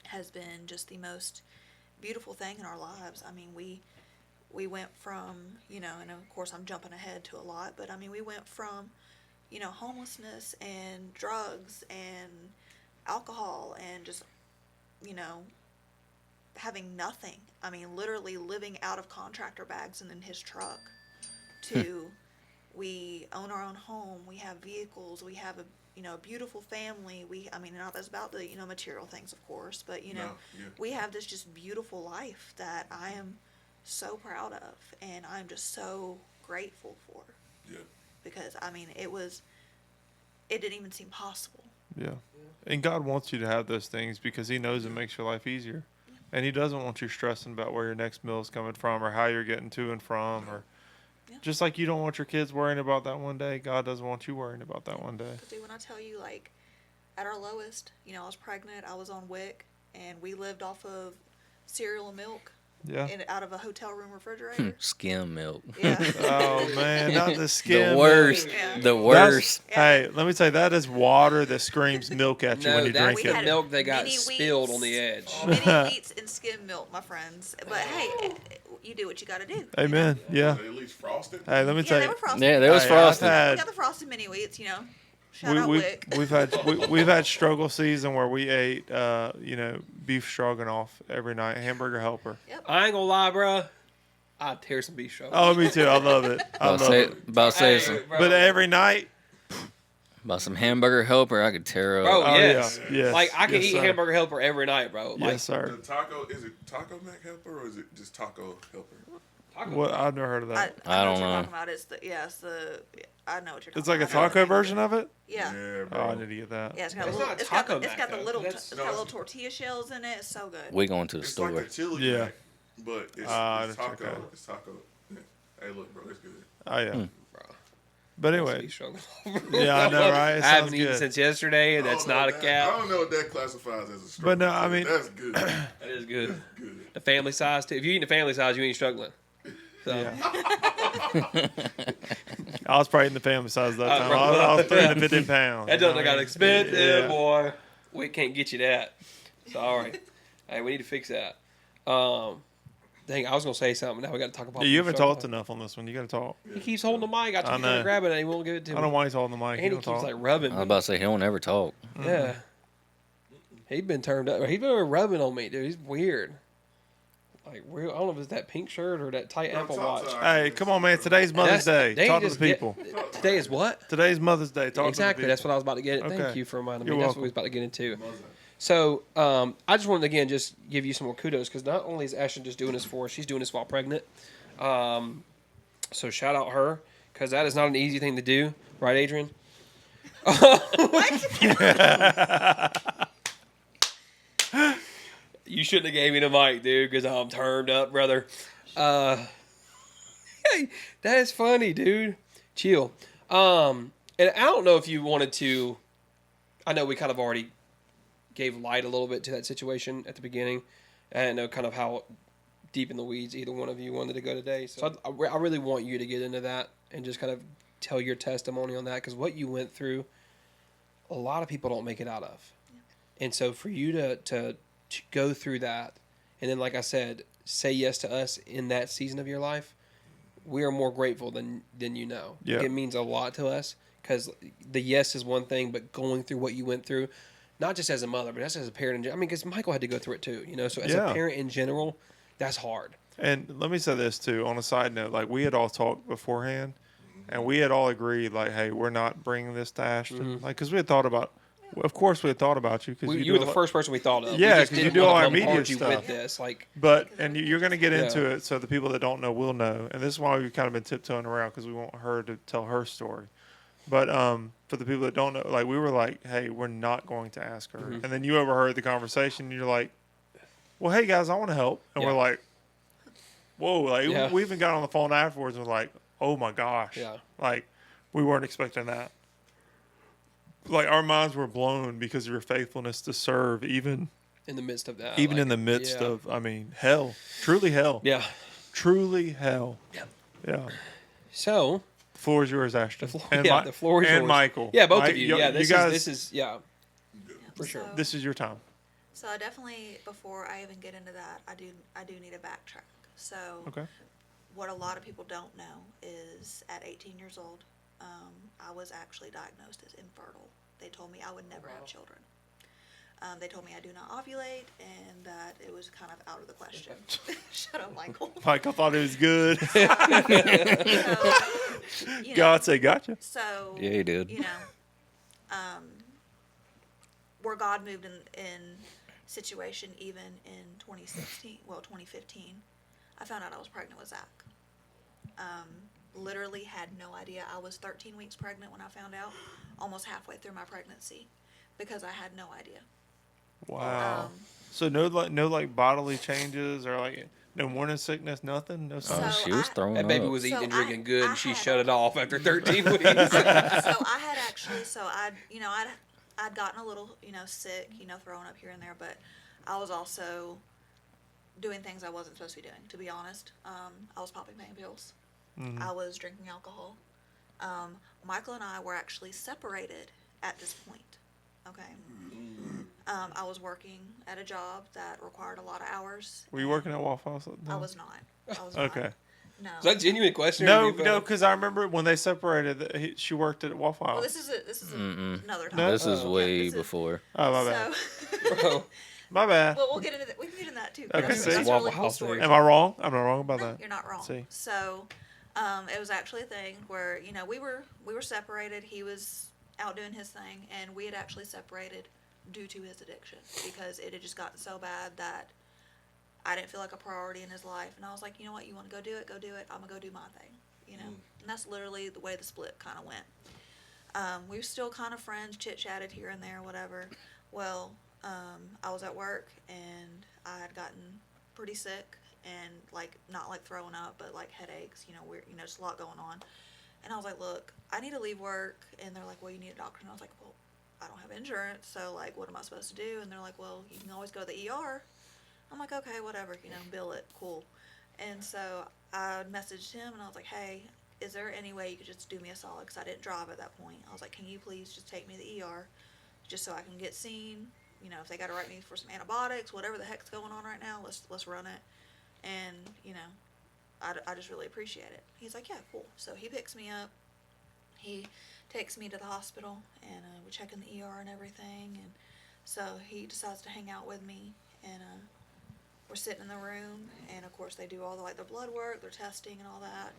has been just the most beautiful thing in our lives. I mean, we went from, you know, and of course I'm jumping ahead to a lot, but I mean, we went from, you know, homelessness and drugs and alcohol and just, you know, having nothing. I mean, literally living out of contractor bags and in his truck to we own our own home. We have vehicles. We have a, you know, a beautiful family. I mean, not that's about the, you know, material things, of course, but, you know, we have this just beautiful life that I am so proud of, and I'm just so grateful for. Yeah. Because I mean, it didn't even seem possible. Yeah. And God wants you to have those things because he knows it makes your life easier. And he doesn't want you stressing about where your next meal is coming from or how you're getting to and from, or just like you don't want your kids worrying about that one day, God doesn't want you worrying about that one day. Dude, when I tell you, like, at our lowest, you know, I was pregnant, I was on WIC, and we lived off of cereal and milk. Yeah. Out of a hotel room refrigerator. Skim milk. Yeah. Oh man, not the skin. The worst. Yeah. The worst. Hey, let me tell you, that is water that screams milk at you No, when you drink that's We it. the had milk that got mini spilled wheats. on the edge. Mini wheats and skim milk, my friends. But hey, you do what you got to do. Amen. Yeah. At least frosted. Hey, let me Yeah, tell they you. were frosted. Yeah, they was Hey, frosted. I've We got the frosted mini wheats, you know. had, Shout out WIC. we've had struggle season where we ate you know, beef stroganoff every night, hamburger helper. I ain't gonna lie, bro. I'd tear some beef stroganoff. Oh, me too. I love it. I love it. About Hey, say bro. But every night, about some hamburger helper, I could tear up. Bro, Oh, yes. yeah. Yes. Like, I can Yes, eat sir. hamburger helper every night, bro. Like, yes, sir. The taco, is it Taco Mac helper or is it just Taco helper? What? I've never heard of that. I don't what you're know. talking about. I know what you're talking It's like a about. I know taco what version of it. Yeah. Yeah, Oh, I bro. need to get that. Yeah, it's got a It's little. not It's got Taco the, it's got Mac, the though. little. That's- It's got little tortilla shells in it. It's so good. We going to the It's store. like a chili Yeah. mac, but it's I'll check taco. that. It's taco. Hey, look, bro, it's good. Oh yeah. bro. But anyway, Beef stroganoff. yeah, I know, right? It I haven't sounds eaten good. since yesterday, and that's not a I cap. don't know what that classifies as a struggle. But no, I mean- that's good. That is good. Good. The family size, too. If you eat the family size, you ain't struggling. So, I was probably in the family size that time. bro. I was 350 pounds. that doesn't got expensive, Yeah. boy. We can't get you that. So, all right. Hey, we need to fix that. Dang, I was going to say something. Now we got to talk about Yeah, you beef haven't stroganoff. talked enough on this one. You got to talk. He keeps holding the mic. I I keep trying know. to grab it, and he won't give it to me. I don't know why he's holding the mic. And He he don't keeps talk. like rubbing I me. was about to say he don't ever talk. Yeah. He's been turned up. He's been rubbing on me, dude. He's weird. Like, weird. I don't know if it's that pink shirt or that tight Apple talk Watch. to Hey, come on, man. Today's Mother's Day. They Talk to just the people. Today is what? Today's Mother's Day. Talk Exactly. to the That's people. what I was about to get. Thank Okay. you for reminding You're me. That's welcome. what we was about to get into. So, I just wanted to, again, just give you some more kudos because not only is Ashton just doing this for us, she's doing this while pregnant. So shout out her because that is not an easy thing to do. Right, Adrian? You shouldn't have gave me the mic, dude, because I'm turned up, brother. Hey, that is funny, dude. Chill. And I don't know if you wanted to. I know we kind of already gave light a little bit to that situation at the beginning. I didn't know kind of how deep in the weeds either one of you wanted to go today. So I really want you to get into that and just kind of tell your testimony on that, because what you went through, a lot of people don't make it out of. And so for you to go through that, and then, like I said, say yes to us in that season of your life, we are more grateful than you know. Yeah. It means a lot to us, because the yes is one thing, but going through what you went through, not just as a mother, but as a parent. I mean, because Michael had to go through it too, you know. So as a parent in general, that's hard. And let me say this too, on a side note, like we had all talked beforehand, and we had all agreed, like, hey, we're not bringing this to Ashton, like, because we had thought about, of course, we had thought about you, because You were the first person we thought of. Yeah, We just 'cause you didn't do all wanna our media bombard you stuff. with this, like. But and you're going to get into it, so the people that don't know will know, and this is why we've kind of been tiptoeing around, because we want her to tell her story. But for the people that don't know, like, we were like, hey, we're not going to ask her, and then you overheard the conversation, and you're like, well, hey guys, I want to help, and we're like, whoa, like we even got on the phone afterwards and we're like, oh my gosh, like we weren't expecting that. Like our minds were blown because of your faithfulness to serve, even In the midst of that. even like, in the midst of, I mean, hell, truly hell. Yeah. Truly hell. Yep. Yeah. So. The floor is yours, Ashton. The floor is yours. And Michael. Yeah, both of you. Yeah, this guys, is for sure. This is your time. So I definitely, before I even get into that, I do need to backtrack. So Okay. what a lot of people don't know is at 18 years old, I was actually diagnosed as infertile. They told me I would never have children. They told me I do not ovulate and that it was kind of out of the question. Shut up, Michael. Michael thought it was good. So, you know, God say gotcha. So Yeah, he did. You know, where God moved in situation even in 2015, I found out I was pregnant with Zach. Literally had no idea. I was 13 weeks pregnant when I found out, almost halfway through my pregnancy, because I had no idea. Wow. So no like bodily changes or like no morning sickness, nothing, no. So She was throwing That up. baby was eating So and drinking good, and she had- shut it off after 13 weeks. So I had actually, I'd gotten a little, sick, throwing up here and there, but I was also doing things I wasn't supposed to be doing, to be honest. I was popping pain pills. Mm-hmm. I was drinking alcohol. Michael and I were actually separated at this point. Okay. I was working at a job that required a lot of hours. Were you working at Waffle House? I was not. I was Okay. not. No. Is that a genuine question? No, because I remember when they separated, she worked at Waffle House. Well, this is another time. No? This is way this is- before. Oh, my bad. So, Bro, My bad. well, we'll get into that. We can get into that too. Okay, That's see? a really Waffle cool House story. there. Am I wrong? I'm not wrong about No, that. you're not wrong. See. So, it was actually a thing where we were separated. He was out doing his thing, and we had actually separated due to his addiction because it had just gotten so bad that I didn't feel like a priority in his life. And I was like, you know what, you want to go do it, go do it. I'm gonna go do my thing, And that's literally the way the split kind of went. We were still kind of friends, chit chatted here and there, whatever. Well, I was at work and I had gotten pretty sick and not like throwing up, but like headaches, weird, just a lot going on. And I was like, look, I need to leave work. And they're like, well, you need a doctor. And I was like, well, I don't have insurance, so like, what am I supposed to do? And they're like, well, you can always go to the ER. I'm like, okay, whatever, bill it, cool. And so I messaged him and I was like, hey, is there any way you could just do me a solid? Because I didn't drive at that point. I was like, can you please just take me to the ER just so I can get seen? If they got to write me for some antibiotics, whatever the heck's going on right now, let's run it. And, I just really appreciate it. He's like, yeah, cool. So he picks me up. He takes me to the hospital, and we check in the ER and everything. And so he decides to hang out with me, and we're sitting in the room. And of course, they do all the blood work, their testing, and all that.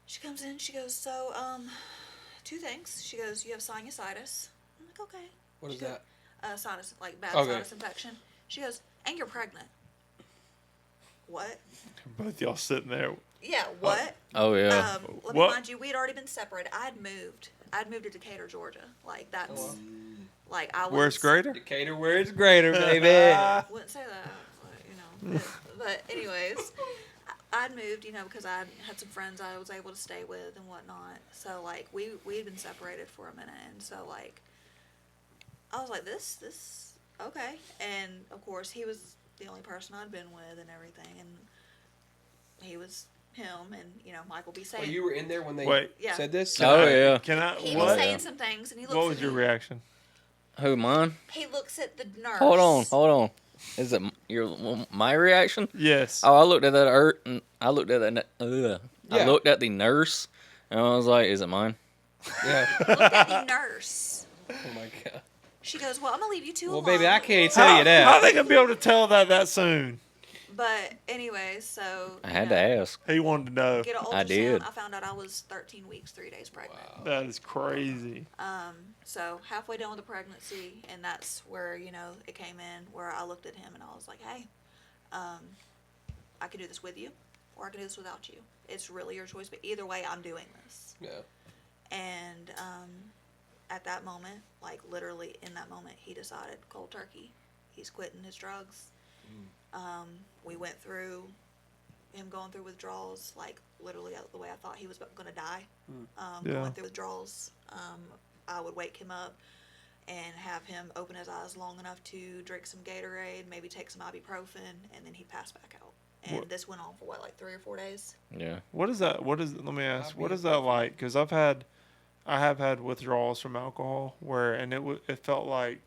She comes in. She goes, so 2 things. She goes, you have sinusitis. I'm like, okay. what is She goes, that? Sinus, like bad Okay. sinus infection. She goes, and you're pregnant. What? Both y'all sitting there. Yeah, what? Oh yeah. Let me What? remind you, we had already been separated. I'd moved to Decatur, Georgia. Like that's, like I was. Where's Greater? Decatur, where it's greater, baby. I wouldn't say that, but, but anyways, I'd moved, because I had some friends I was able to stay with and whatnot. So like we had been separated for a minute, and so like I was like, this okay. And of course, he was the only person I'd been with and everything, and he was him, and Michael be saying. Well, you were in there when they Wait. Yeah. said this? Oh yeah. Can I? He What? was saying some things, and he looks What at was your me. reaction? Who, mine? He looks at the nurse. Hold on. Is it my reaction? Yes. Oh, I looked at that and I looked at that. I Yeah. looked at the nurse, and I was like, "Is it mine?" Yeah. Looked at the nurse. Oh my god. She goes, "Well, I'm gonna leave you two Well, alone." baby, I can't tell you that. How they gonna be able to tell that soon? But anyway, so I had to ask. He wanted to know. Get an ultrasound. I did. I found out I was 13 weeks, 3 days pregnant. That is crazy. So halfway done with the pregnancy, and that's where it came in, where I looked at him and I was like, "Hey, I can do this with you, or I can do this without you. It's really your choice, but either way, I'm doing this." Yeah. And at that moment, like literally in that moment, he decided cold turkey, he's quitting his drugs. We went through him going through withdrawals, like literally the way I thought he was going to die. Yeah. Going through withdrawals, I would wake him up and have him open his eyes long enough to drink some Gatorade, maybe take some ibuprofen, and then he'd pass back out. And this went on for like 3 or 4 days. Yeah. What is that? Let me ask. What is that like? Because I have had withdrawals from alcohol it felt like,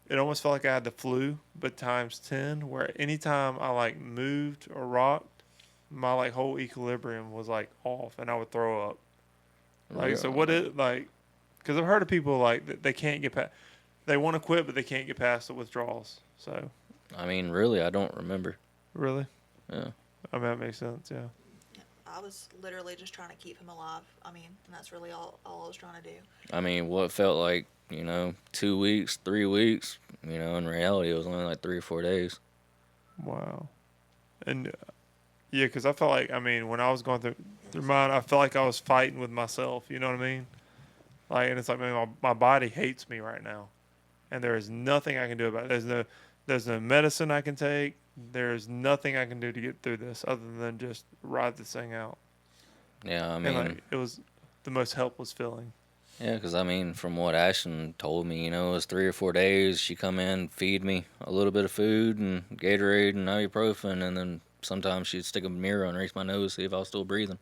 it almost felt like I had the flu, but times 10. Where anytime I like moved or rocked, my like whole equilibrium was like off, and I would throw up. Like, so what is like? Because I've heard of people like they can't get past. They want to quit, but they can't get past the withdrawals. So. I mean, really, I don't remember. Really? Yeah. I mean, that makes sense. Yeah. I was literally just trying to keep him alive. I mean, and that's really all I was trying to do. I mean, what felt like 2 weeks, 3 weeks. In reality, it was only like 3 or 4 days. Wow. And yeah, because I felt like, when I was going through mine, I felt like I was fighting with myself. You know what I mean? Like, and it's like, man, my body hates me right now, and there is nothing I can do about it. There's no medicine I can take. There's nothing I can do to get through this other than just ride this thing out. Yeah, I And mean, like, it was the most helpless feeling. yeah, because from what Ashton told me, it was 3 or 4 days. She come in, feed me a little bit of food and Gatorade and ibuprofen, and then sometimes she'd stick a mirror underneath my nose, see if I was still breathing.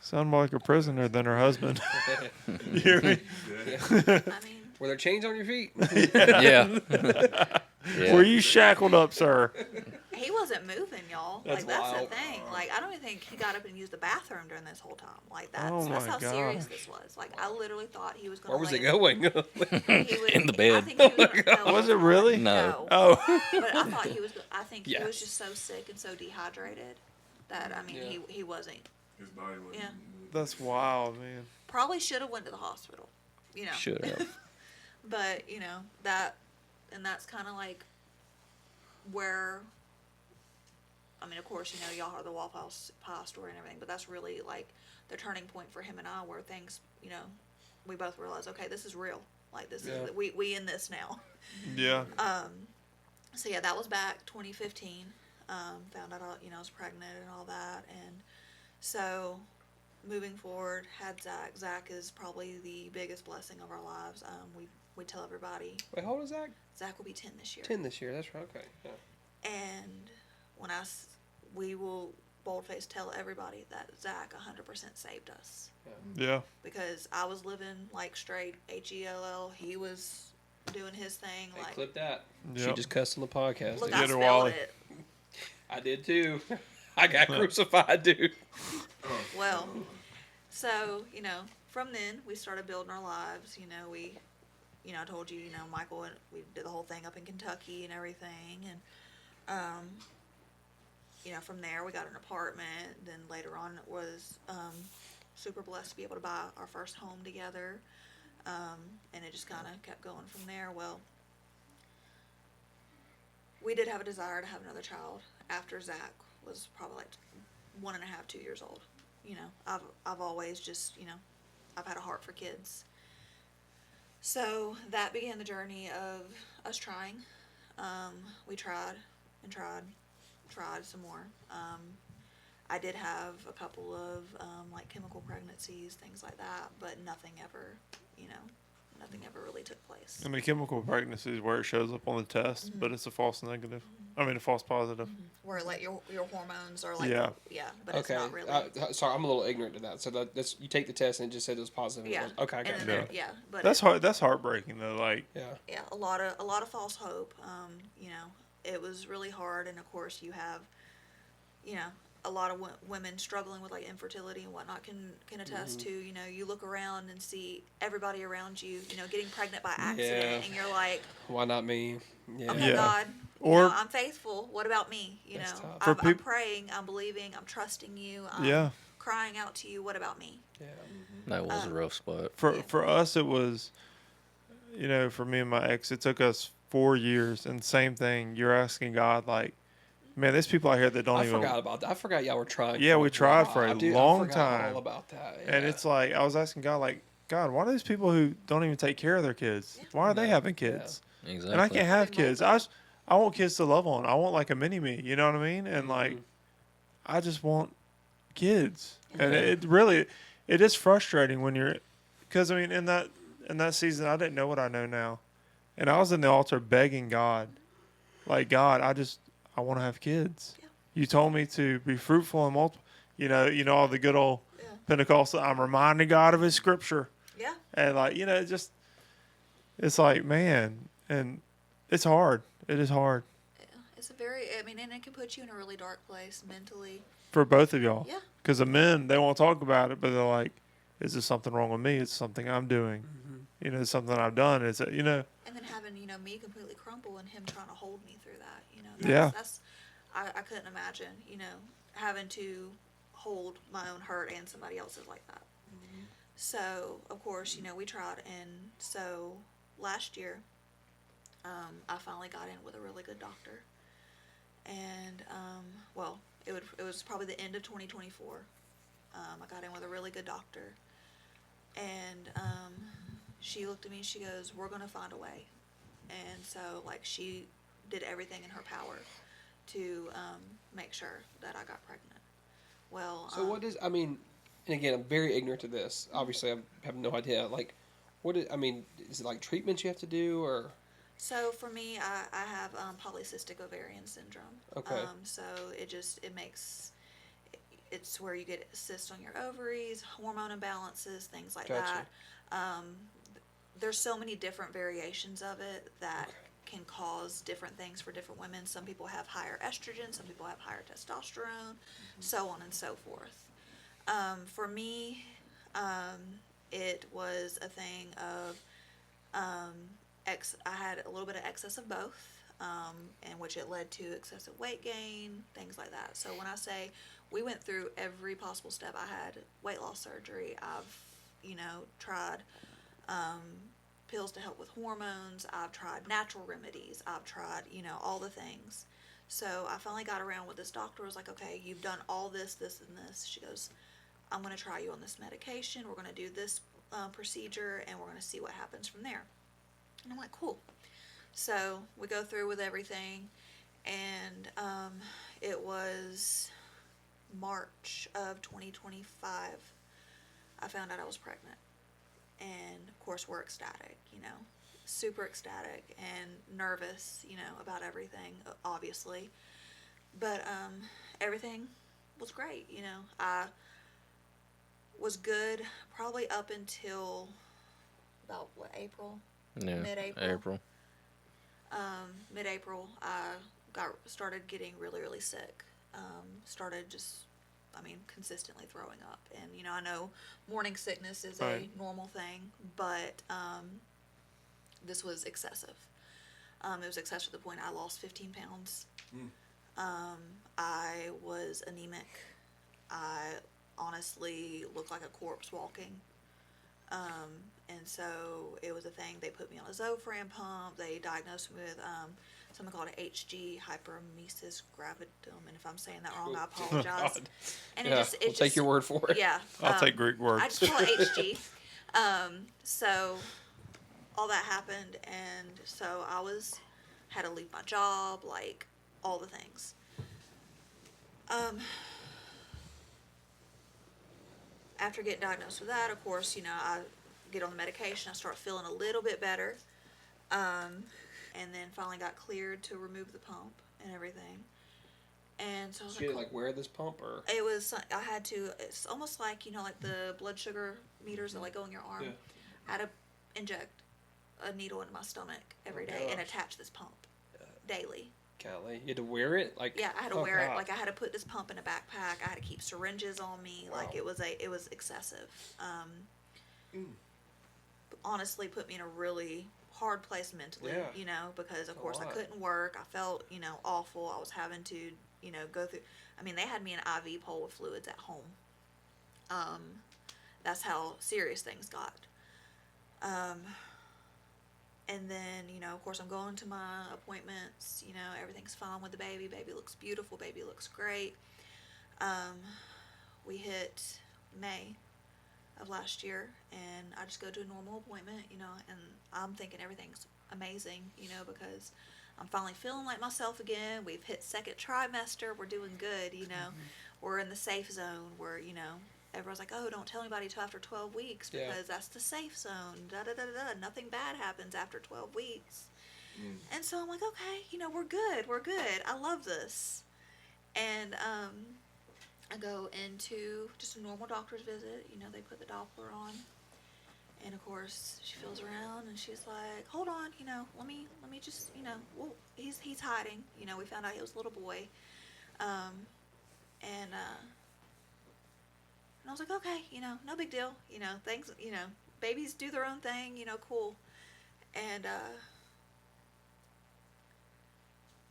Sound more like a prisoner than her husband. You hear me? I mean, Were there chains on your feet? Yeah. Were you shackled up, sir? he wasn't moving, y'all. That's That's wild. the thing. Like, I don't even think he got up and used the bathroom during this whole time. Like, Oh that's my how serious gosh. this was. Like, I literally thought he was going Where was it going? He was, In the bed. I think he was, no, Was it really? No. Oh. But I thought he was. I think he Yes. was just so sick and so dehydrated that Yeah. he wasn't. His body was. Yeah. That's wild, man. Probably should have went to the hospital. Should have. But that's kind of like where. I mean, of course, y'all heard the Waffle Pie story and everything, but that's really like the turning point for him and I, where things, we both realized, okay, this is real. Like this Yeah. is we in this now. Yeah. So yeah, that was back 2015. Found out I was pregnant and all that, and so moving forward, had Zach. Zach is probably the biggest blessing of our lives. We tell everybody Wait, how old is Zach? Zach will be 10 this year. 10 this year. That's right. Okay. Yeah. And when we will boldface tell everybody that Zach 100% saved us, Yeah. because I was living like straight HELL. He was doing his thing. Hey, Like, clip that. She Yep. just cussed on the podcast. look, Get I her, spelled Wally. it. I did too. I got crucified, dude. Well, so, from then we started building our lives. We, I told you, Michael, and we did the whole thing up in Kentucky and everything. And, from there we got an apartment. Then later on it was super blessed to be able to buy our first home together. And it just kind of kept going from there. Well, we did have a desire to have another child after Zach was probably like 1.5, 2 years old. I've always just, I've had a heart for kids. So that began the journey of us trying. We tried and tried some more. I did have a couple of like chemical pregnancies, things like that, but nothing ever, nothing ever really took place. I mean, chemical pregnancy is where it shows up on the test, but it's a false negative. I mean, a false positive. Where like your hormones are like Yeah. but it's Okay. not really. Sorry, I'm a little ignorant to that. So that's you take the test and it just said it was positive. Yeah. Okay. And Okay. then Yeah. but That's hard. That's heartbreaking though. Like, Yeah. a lot of false hope. It was really hard, and of course you have, a lot of women struggling with like infertility and whatnot can attest to. You look around and see everybody around you, getting pregnant by accident, Yeah. and you're like, Why not me? Yeah. oh my Yeah. God, Or- I'm faithful. What about me? That's tough. I'm, For I'm praying, I'm believing, I'm trusting you. I'm Yeah. crying out to you. What about me? Yeah. That was a rough spot. for us, it was, for me and my ex, it took us 4 years, and same thing. You're asking God, like, man, there's people out here that don't I even. forgot about that. I forgot y'all were trying. Yeah, for we tried for a while. Dude, long I forgot time. all about that. And Yeah. it's like I was asking God, like, God, why are these people who don't even take care of their kids? Why are they having kids? Exactly. And I can't have They mold kids. them. I want kids to love on. I want like a mini me. You know what I mean? And like, I just want kids. And it is frustrating when you're, because I mean, in that season, I didn't know what I know now, and I was in the altar begging God, like, God, I want to have kids. Yeah. You told me to be fruitful and multiple. All the good old Yeah. Pentecostal. I'm reminding God of His Scripture, Yeah. and like it's like, man, and it's hard. It is hard It's and it can put you in a really dark place mentally. for both of y'all. Yeah. Because the men, they won't talk about it, but they're like, is there something wrong with me? It's something I'm doing. It's something I've done. Is it, And then having, me completely crumble and him trying to hold me through that, Yeah. I couldn't imagine, having to hold my own hurt and somebody else's like that. So, of course, we tried, and so last year, I finally got in with a really good doctor. And, it was probably the end of 2024. I got in with a really good doctor. And, she looked at me and she goes, we're going to find a way. And so, like, she did everything in her power to make sure that I got pregnant. Well, So what is? I mean, and again, I'm very ignorant to this. Obviously, I have no idea. Like, is it like treatments you have to do, or? So for me, I have polycystic ovarian syndrome. Okay. So it's where you get cysts on your ovaries, hormone imbalances, things like Gotcha. that. There's so many different variations of it that can cause different things for different women. Some people have higher estrogen, some people have higher testosterone, so on and so forth. For me, it was a thing of I had a little bit of excess of both, in which it led to excessive weight gain, things like that. So when I say we went through every possible step, I had weight loss surgery. I've, tried pills to help with hormones. I've tried natural remedies. I've tried, all the things. So I finally got around with this doctor. Was like, okay, you've done all this, this, and this. She goes, I'm going to try you on this medication. We're going to do this procedure, and we're going to see what happens from there. And I'm like, cool. So we go through with everything, and it was March of 2025. I found out I was pregnant. And, of course, we're ecstatic, super ecstatic and nervous, about everything, obviously. But everything was great, I was good probably up until about, April? Yeah. Mid-April. April. Mid-April, I started getting really, really sick. Started just, consistently throwing up. And, I know morning sickness is Right. a normal thing, but this was excessive. It was excessive to the point I lost 15 pounds. I was anemic. I honestly looked like a corpse walking. And so it was a thing. They put me on a Zofran pump. They diagnosed me with something called a HG, hyperemesis gravidum. And if I'm saying that wrong, I apologize. And Yeah, we'll take your word for it. Yeah. I'll take Greek words. I just call it HG. So all that happened, and so had to leave my job, like all the things. after getting diagnosed with that, of course, I get on the medication. I start feeling a little bit better. And then finally got cleared to remove the pump and everything. And so I was So you like, didn't, like, wear this pump, or? it was, I had to, it's almost like, like the blood sugar meters that like go in your arm. Yeah. I had to inject a needle into my stomach every Oh, day and gosh. attach this pump daily. Golly. You had to wear it? Like, Yeah, I had to oh, wear it. God. Like I had to put this pump in a backpack. I had to keep syringes on me. Wow. Like it was excessive. Honestly, put me in a really hard place mentally. Yeah. Because of A course I lot. couldn't work. I felt awful. I was having to go through. I mean, they had me in an IV pole with fluids at home. That's how serious things got. And then, of course, I'm going to my appointments. Everything's fine with the baby. Baby looks beautiful. Baby looks great. We hit May of last year, and I just go to a normal appointment, and I'm thinking everything's amazing, because I'm finally feeling like myself again. We've hit second trimester. We're doing good, We're in the safe zone where, everyone's like, oh, don't tell anybody till after 12 weeks because that's the safe zone. Da-da-da-da-da. Nothing bad happens after 12 weeks. And so I'm like, okay, we're good. We're good. I love this. And I go into just a normal doctor's visit. They put the Doppler on. And of course, she feels around and she's like, hold on, let me just, well, he's hiding. We found out he was a little boy. And I was like, okay, no big deal. Things, babies do their own thing, cool. And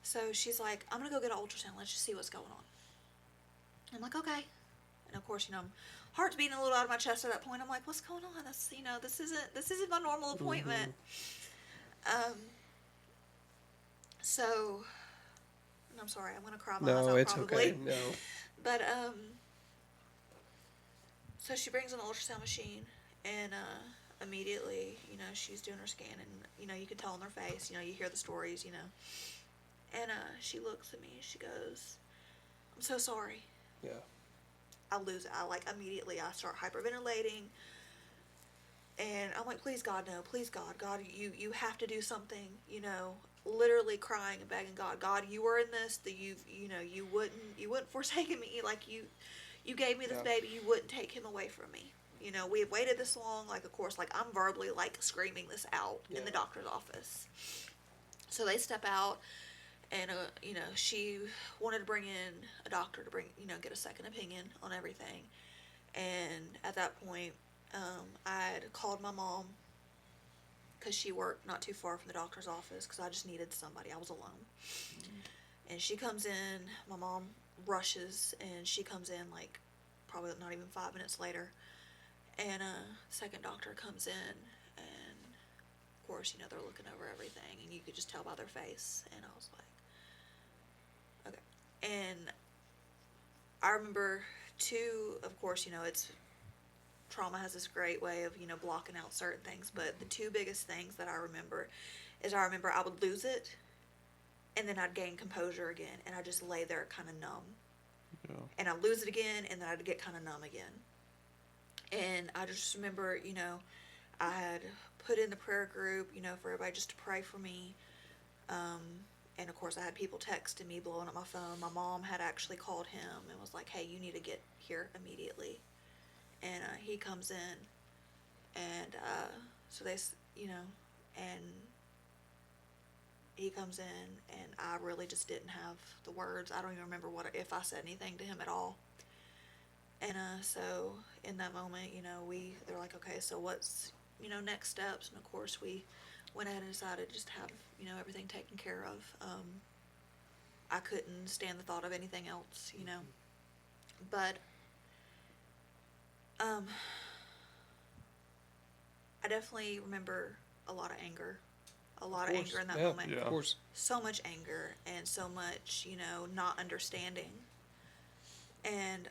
so she's like, I'm going to go get an ultrasound. Let's just see what's going on. I'm like, okay. And of course, heart's beating a little out of my chest at that point. I'm like, what's going on? That's, this isn't my normal appointment. So, and I'm sorry, I'm going to cry my eyes No, out it's probably. okay. No. But, so she brings an ultrasound machine, and immediately, she's doing her scan, and, you can tell on their face, you hear the stories, And she looks at me, and she goes, I'm so sorry. Yeah. I lose it. Immediately I start hyperventilating, and I'm like, please God, no, please God, you have to do something, literally crying and begging God, you were in this, that you wouldn't forsaken me, like you gave me this baby, you wouldn't take him away from me. We have waited this long, of course, I'm verbally, screaming this out in the doctor's office. So they step out, and, she wanted to bring in a doctor to get a second opinion on everything. And at that point, I'd called my mom, because she worked not too far from the doctor's office, because I just needed somebody. I was alone. And she comes in, my mom rushes, and she comes in, probably not even 5 minutes later. And second doctor comes in, and of course, they're looking over everything, and you could just tell by their face. And I was like, okay. And I remember too, of course, it's trauma has this great way of, blocking out certain things, but the two biggest things that I remember is I would lose it, and then I'd gain composure again, and I'd just lay there kind of numb. Yeah. And I'd lose it again, and then I'd get kind of numb again. And I just remember, I had put in the prayer group, for everybody just to pray for me. And of course I had people texting me, blowing up my phone. My mom had actually called him and was like, hey, you need to get here immediately. And he comes in, and so they, and he comes in, and I really just didn't have the words. I don't even remember if I said anything to him at all. And so in that moment, they're like, okay, so what's, next steps? And of course we went ahead and decided to just have, everything taken care of. I couldn't stand the thought of anything else, but I definitely remember a lot of anger in that moment. Yeah, of course. So much anger and so much, not understanding. And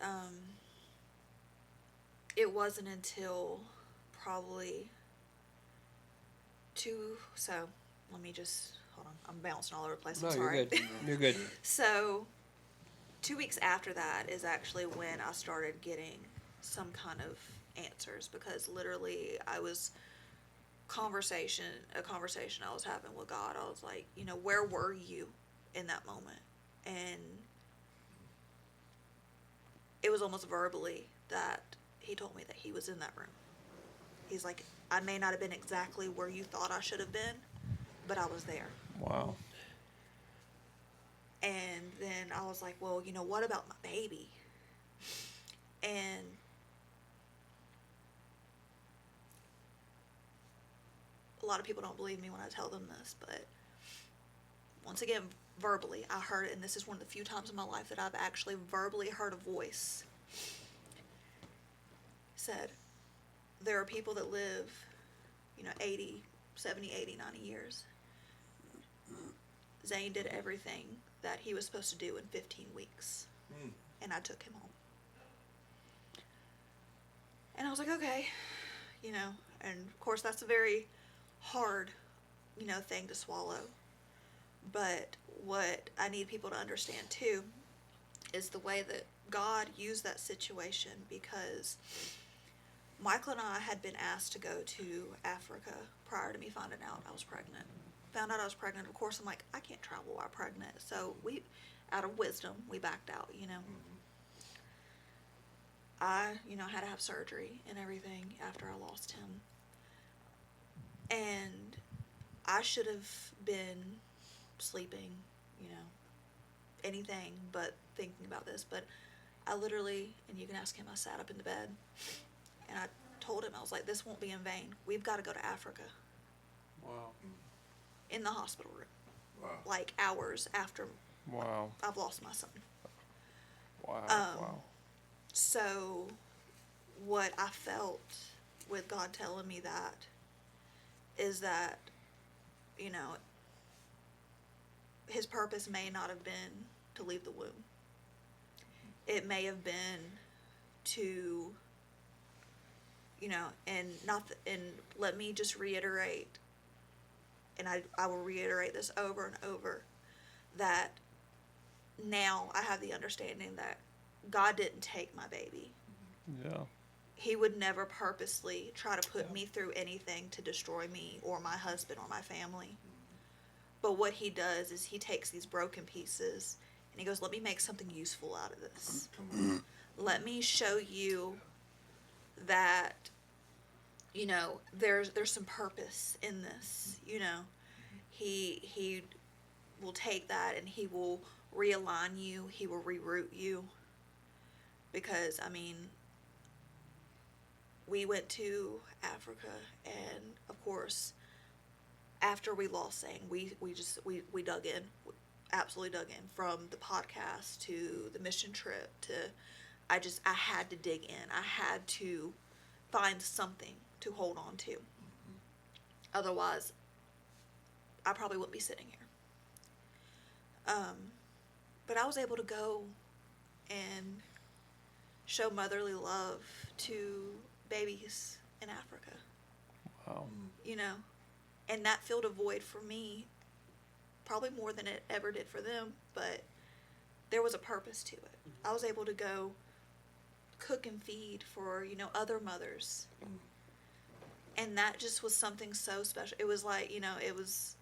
it wasn't until probably so let me just, hold on, I'm bouncing all over the place, I'm No, sorry. you're good. You're good. So 2 weeks after that is actually when I started getting some kind of answers, because literally I was a conversation I was having with God. I was like, you know, where were you in that moment? And it was almost verbally that he told me that he was in that room. He's like, I may not have been exactly where you thought I should have been, but I was there. Wow. And then I was like, well, you know, what about my baby? And a lot of people don't believe me when I tell them this, but once again, verbally, I heard it, and this is one of the few times in my life that I've actually verbally heard a voice said, there are people that live, you know, 80, 70, 80, 90 years. Zane did everything that he was supposed to do in 15 weeks. And I took him home. And I was like, okay, you know, and of course that's a very hard, you know, thing to swallow. But what I need people to understand too is the way that God used that situation, because Michael and I had been asked to go to Africa prior to me finding out I was pregnant. Found out I was pregnant. Of course, I'm like, I can't travel while pregnant. So we, out of wisdom, we backed out, you know. I, you know, had to have surgery and everything after I lost him. And I should have been sleeping, you know, anything but thinking about this. But I literally, and you can ask him, I sat up in the bed and I told him, I was like, this won't be in vain. We've got to go to Africa. Wow. In the hospital room. Wow. Like hours after Wow. I've lost my son. Wow. Wow. So what I felt with God telling me that is that, you know, his purpose may not have been to leave the womb. It may have been to, you know, and let me just reiterate, and I will reiterate this over and over, that now I have the understanding that God didn't take my baby. Yeah. He would never purposely try to put me through anything to destroy me or my husband or my family. But what he does is he takes these broken pieces and he goes, let me make something useful out of this. Let me show you that, you know, there's some purpose in this, you know. He will take that and he will realign you. He will reroute you. Because, I mean, we went to Africa, and of course, after we lost Zane, we dug in, absolutely dug in, from the podcast to the mission trip to, I had to dig in. I had to find something to hold on to. Otherwise, I probably wouldn't be sitting here. But I was able to go and show motherly love to babies in Africa. Wow. You know, and that filled a void for me, probably more than it ever did for them, but there was a purpose to it. I was able to go cook and feed for, you know, other mothers. And that just was something so special. It was like, you know, it was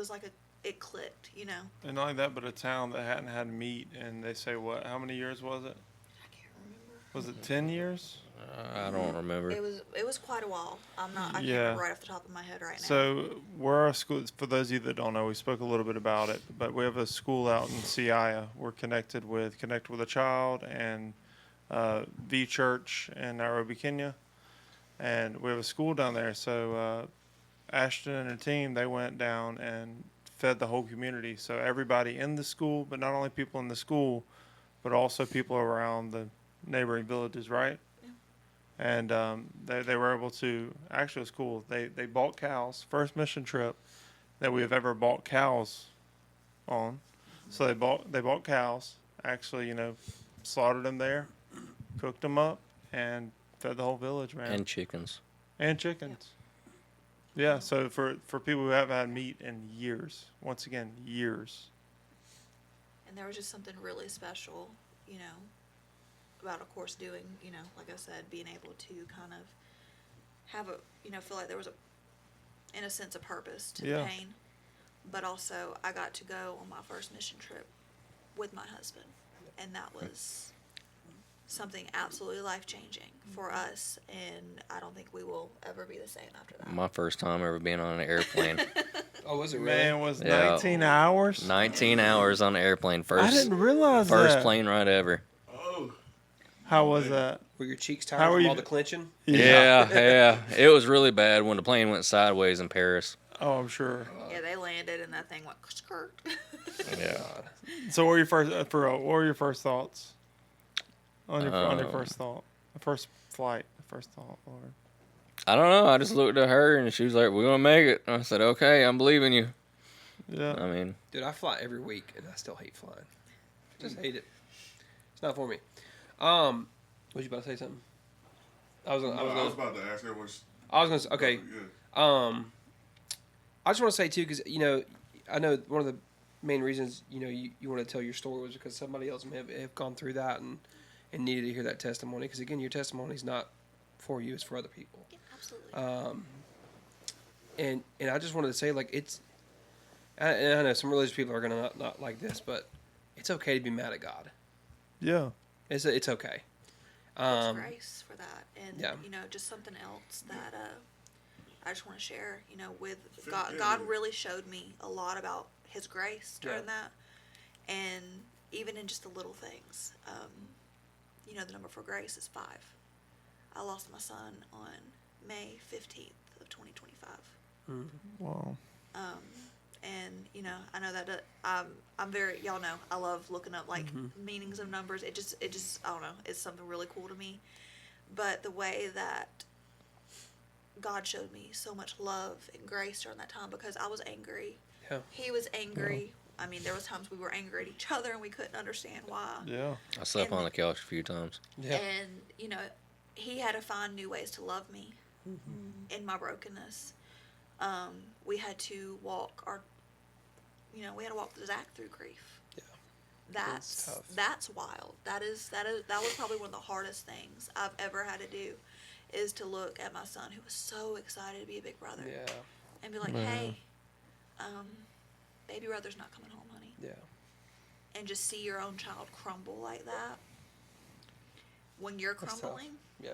like it clicked, you know. And not only that, but a town that hadn't had meat, and they say what? How many years was it? I can't remember. Was it 10 years? I don't remember. It was quite a while. I can't Yeah. remember right off the top of my head right now. So we're a school. For those of you that don't know, we spoke a little bit about it, but we have a school out in Siaya. We're connected with a Child and V Church in Nairobi, Kenya, and we have a school down there. So Ashton and her team, they went down and fed the whole community. So everybody in the school, but not only people in the school, but also people around the neighboring villages, right? And they were able to, actually it was cool, they bought cows, first mission trip that we have ever bought cows on. So they bought cows, actually, you know, slaughtered them there, cooked them up, and fed the whole village, man. And chickens. And chickens. Yeah, so for people who haven't had meat in years, once again, years. And there was just something really special, you know, of course, doing, like I said, being able to kind of have feel like there was in a sense, a purpose to the pain. But also, I got to go on my first mission trip with my husband, and that was something absolutely life-changing for us, and I don't think we will ever be the same after that. My first time ever being on an airplane. Oh, was it really? Man, was Yeah. 19 hours? 19 hours on an airplane. I didn't realize First that. plane ride ever. Oh, How was that? Were your cheeks How tired were from you all the clenching? Yeah. It was really bad when the plane went sideways in Paris. Oh, I'm sure. Yeah, they landed, and that thing went skirt. Yeah. So, what were your first thoughts on your first thought, the first flight, the first thought, or? I don't know. I just looked at her and she was like, "We're gonna make it." And I said, "Okay, I'm believing you." Yeah. I mean, Dude, I fly every week, and I still hate flying. Just hate it. It's not for me. Was you about to say something? I was about to ask her what's. Okay. Yeah. I just want to say too, because I know one of the main reasons you want to tell your story was because somebody else may have gone through that and needed to hear that testimony. Because again, your testimony is not for you; it's for other people. Yeah, absolutely. And I just wanted to say, like, and I know some religious people are gonna not like this, but it's okay to be mad at God. Yeah. It's okay. There's grace for that, and yeah. just something else that I just want to share. With God, God really showed me a lot about His grace during that, and even in just the little things. The number for grace is 5. I lost my son on May 15th of 2025. Wow. And I know that I'm very, y'all know, I love looking up like meanings of numbers. It just I don't know, it's something really cool to me. But the way that God showed me so much love and grace during that time, because I was angry. Yeah. He was angry. I mean, there was times we were angry at each other and we couldn't understand why. Yeah. I slept on the couch a few times. Yeah. And he had to find new ways to love me in my brokenness. We had to walk Zach through grief. Yeah. That's tough. That's wild. That was probably one of the hardest things I've ever had to do, is to look at my son, who was so excited to be a big brother, Yeah. and be like, hey, baby brother's not coming home, honey. Yeah. And just see your own child crumble like that when you're That's tough. crumbling. Yeah.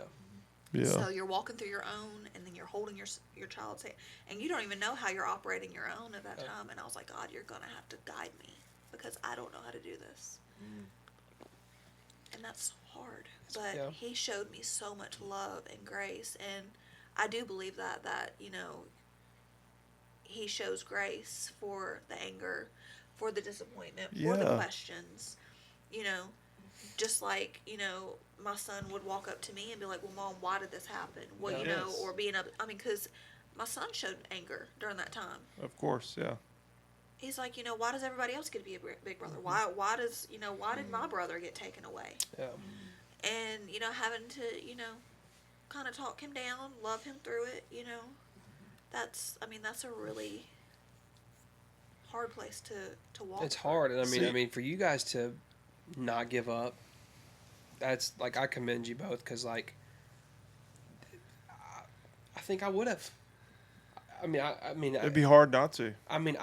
Yeah. So you're walking through your own, and then you're holding your child's hand, and you don't even know how you're operating your own at that time. And I was like, God, you're gonna have to guide me, because I don't know how to do this. And that's hard. But He showed me so much love and grace, and I do believe that He shows grace for the anger, for the disappointment, for the questions. Just like, my son would walk up to me and be like, well, Mom, why did this happen? Well, or being up, because my son showed anger during that time. Of course, yeah. He's like, why does everybody else get to be a big brother? Why did my brother get taken away? Yeah. And, having to, kind of talk him down, love him through it, that's a really hard place to walk. It's hard, and I mean, for you guys to not give up, that's like, I commend you both, because like, I think I would have. I mean, It'd be hard not to. I mean,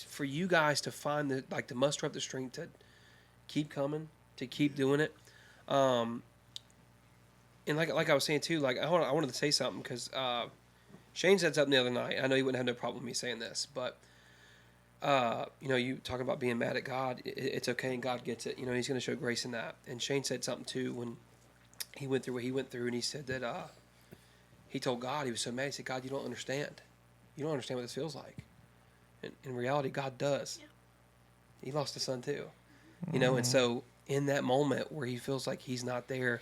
for you guys to find to muster up the strength to keep coming, to keep doing it, and like I was saying too, like I wanted to say something, because Shane said something the other night. I know he wouldn't have no problem with me saying this, but you talking about being mad at God, it's okay, and God gets it. He's going to show grace in that. And Shane said something too when he went through what he went through, and he said that he told God, he was so mad. He said, God, you don't understand. You don't understand what this feels like. And in reality, God does. Yeah. He lost a son too. And so in that moment where he feels like he's not there,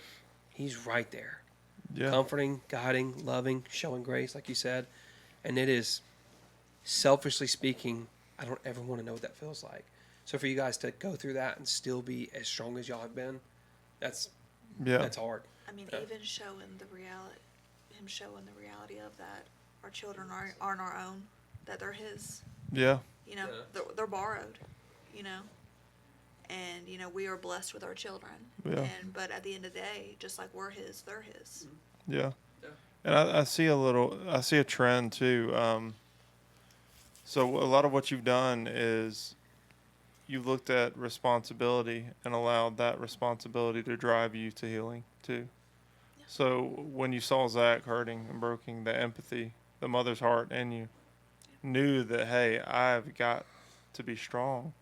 he's right there. Yeah. Comforting, guiding, loving, showing grace, like you said. And it is, selfishly speaking, I don't ever want to know what that feels like. So for you guys to go through that and still be as strong as y'all have been, that's hard. I mean, even showing the reality of that our children aren't our own, that they're His. Yeah. They're borrowed. And, we are blessed with our children. Yeah. But at the end of the day, just like we're his, they're his. Yeah. And I see a trend too. So a lot of what you've done is you've looked at responsibility and allowed that responsibility to drive you to healing too. Yeah. So when you saw Zach hurting and broken, the empathy, the mother's heart in you knew that, hey, I've got to be strong.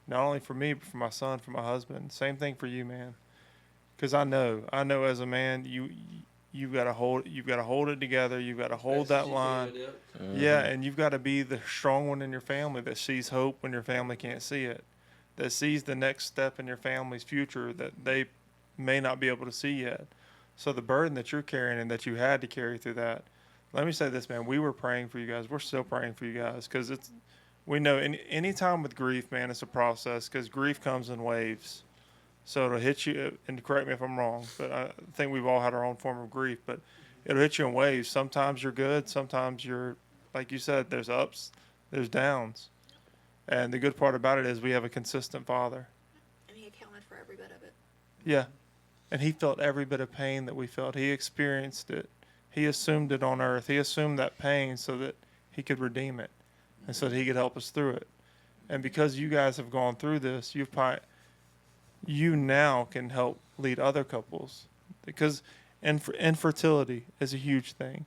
Not only for me, but for my son, for my husband. Same thing for you, man. Because I know as a man, you've got to hold it together. You've got to hold that line. Yeah, and you've got to be the strong one in your family that sees hope when your family can't see it, that sees the next step in your family's future that they may not be able to see yet. So the burden that you're carrying and that you had to carry through that. Let me say this, man. We were praying for you guys. We're still praying for you guys because we know any time with grief, man, it's a process because grief comes in waves. So it'll hit you, and correct me if I'm wrong, but I think we've all had our own form of grief, but it'll hit you in waves. Sometimes you're good. Sometimes you're, like you said, there's ups, there's downs. And the good part about it is we have a consistent Father. And he accounted for every bit of it. Yeah. And he felt every bit of pain that we felt. He experienced it. He assumed it on earth. He assumed that pain so that he could redeem it and so that he could help us through it. And because you guys have gone through this, you now can help lead other couples because infertility is a huge thing.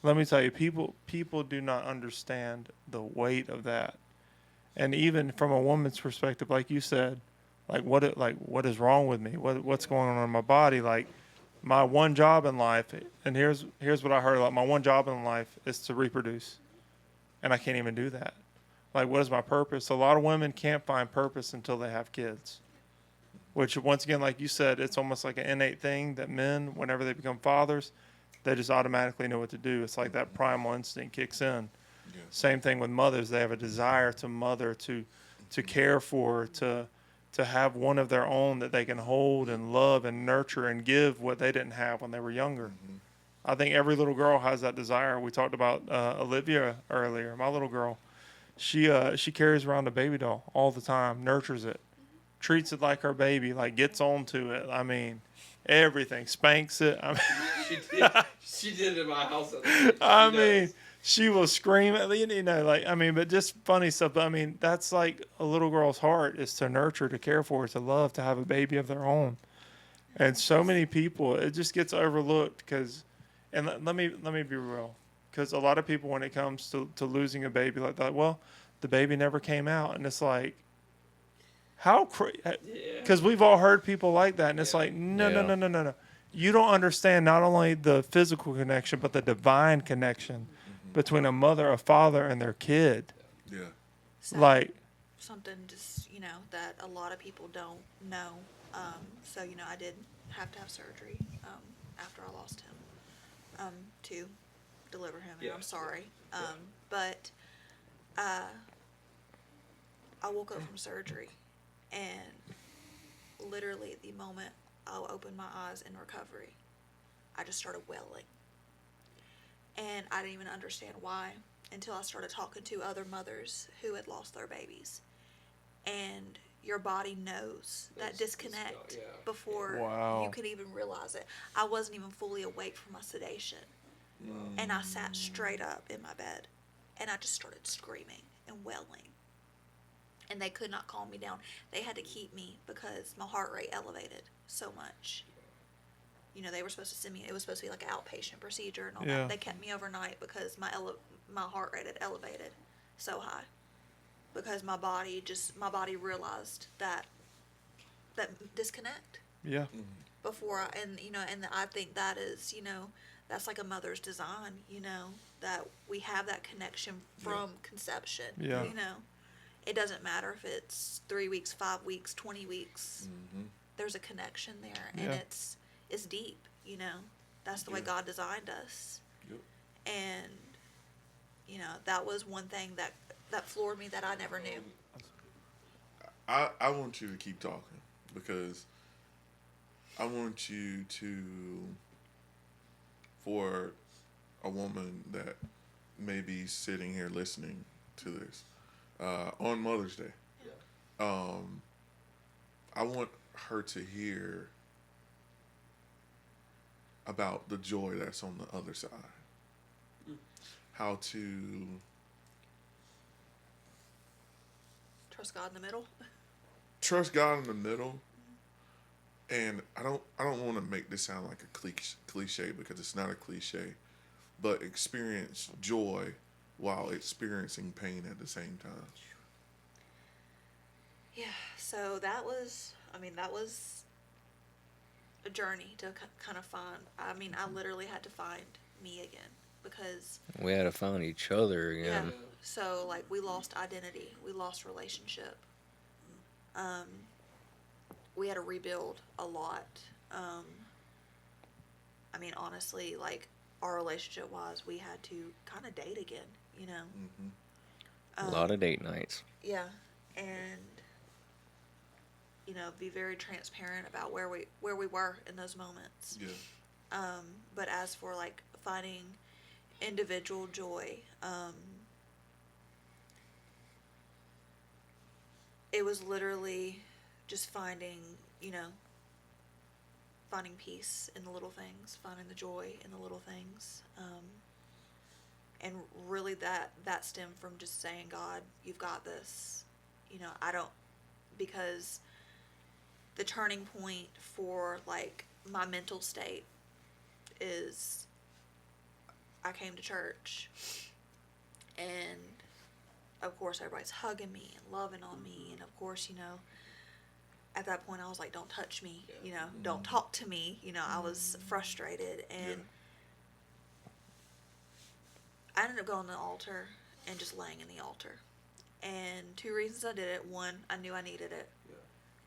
Let me tell you, people do not understand the weight of that. And even from a woman's perspective, like you said, what is wrong with me? What's going on in my body? Like my one job in life, and here's what I heard, like my one job in life is to reproduce. And I can't even do that. Like, what is my purpose? A lot of women can't find purpose until they have kids. Which, once again, like you said, it's almost like an innate thing that men, whenever they become fathers, they just automatically know what to do. It's like that primal instinct kicks in. Yeah. Same thing with mothers. They have a desire to mother, to care for, to have one of their own that they can hold and love and nurture and give what they didn't have when they were younger. Mm-hmm. I think every little girl has that desire. We talked about Olivia earlier. My little girl, she carries around a baby doll all the time, nurtures it, treats it like her baby, like gets onto it. I mean, everything, spanks it. I mean, She did it in my house. I mean, she will scream at but just funny stuff. But I mean, that's like a little girl's heart is to nurture, to care for, to love, to have a baby of their own. And so many people, it just gets overlooked because, and let me be real, because a lot of people, when it comes to losing a baby like that, well, the baby never came out, and it's like, how crazy? Because we've all heard people like that, and it's like, no. You don't understand not only the physical connection, but the divine connection between a mother, a father, and their kid. Yeah. So, Like, something just, that a lot of people don't know. So, I did have to have surgery after I lost him to deliver him, and I'm sorry. But I woke up from surgery, and literally at the moment I opened my eyes in recovery, I just started wailing. And I didn't even understand why until I started talking to other mothers who had lost their babies. And your body knows that disconnect before you can even realize it. I wasn't even fully awake from my sedation. And I sat straight up in my bed, and I just started screaming and wailing. And they could not calm me down. They had to keep me because my heart rate elevated so much. They were supposed to send me, it was supposed to be like an outpatient procedure and all that. They kept me overnight because my heart rate had elevated so high. Because my body realized that disconnect. yeah. Before and I think that is, that's like a mother's design, that we have that connection from conception. Yeah. It doesn't matter if it's 3 weeks, 5 weeks, 20 weeks. There's a connection there, and it's deep. That's the way God designed us. Yep. And that was one thing that floored me that I never knew. I want you to keep talking because I want you to, for a woman that may be sitting here listening to this on Mother's Day, I want her to hear about the joy that's on the other side. How to Trust God in the middle. trust God in the middle. And I don't want to make this sound like a cliche because it's not a cliche, but experience joy while experiencing pain at the same time. Yeah, so that was a journey to kind of find. I mean, I literally had to find me again because We had to find each other again. yeah. So like we lost identity, we lost relationship. We had to rebuild a lot. I mean, honestly, like our relationship wise, we had to kind of date again, you know. A lot of date nights. Yeah, and you know, be very transparent about where we were in those moments. Yeah. But as for like finding individual joy, it was literally just finding, you know, finding peace in the little things, finding the joy in the little things. And really that stemmed from just saying, God, you've got this. You know, because the turning point for like my mental state is I came to church and of course everybody's hugging me and loving on me, and of course, you know, at that point I was like, don't touch me, you know, don't talk to me, you know, I was frustrated, and I ended up going to the altar and just laying in the altar. And 2 reasons I did it. 1, I knew I needed it.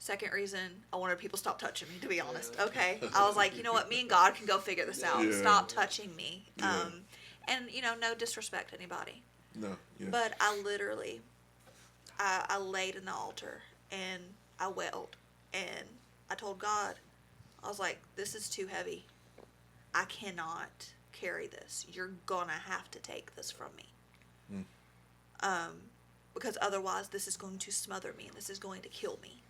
Second reason, I wanted people to stop touching me, to be honest. Okay. I was like, you know what, me and God can go figure this out. Yeah. Stop touching me. Yeah. And, you know, no disrespect to anybody. No. Yeah. But I literally, I laid in the altar and I wailed. And I told God, I was like, this is too heavy. I cannot carry this. You're gonna have to take this from me. Because otherwise this is going to smother me and this is going to kill me.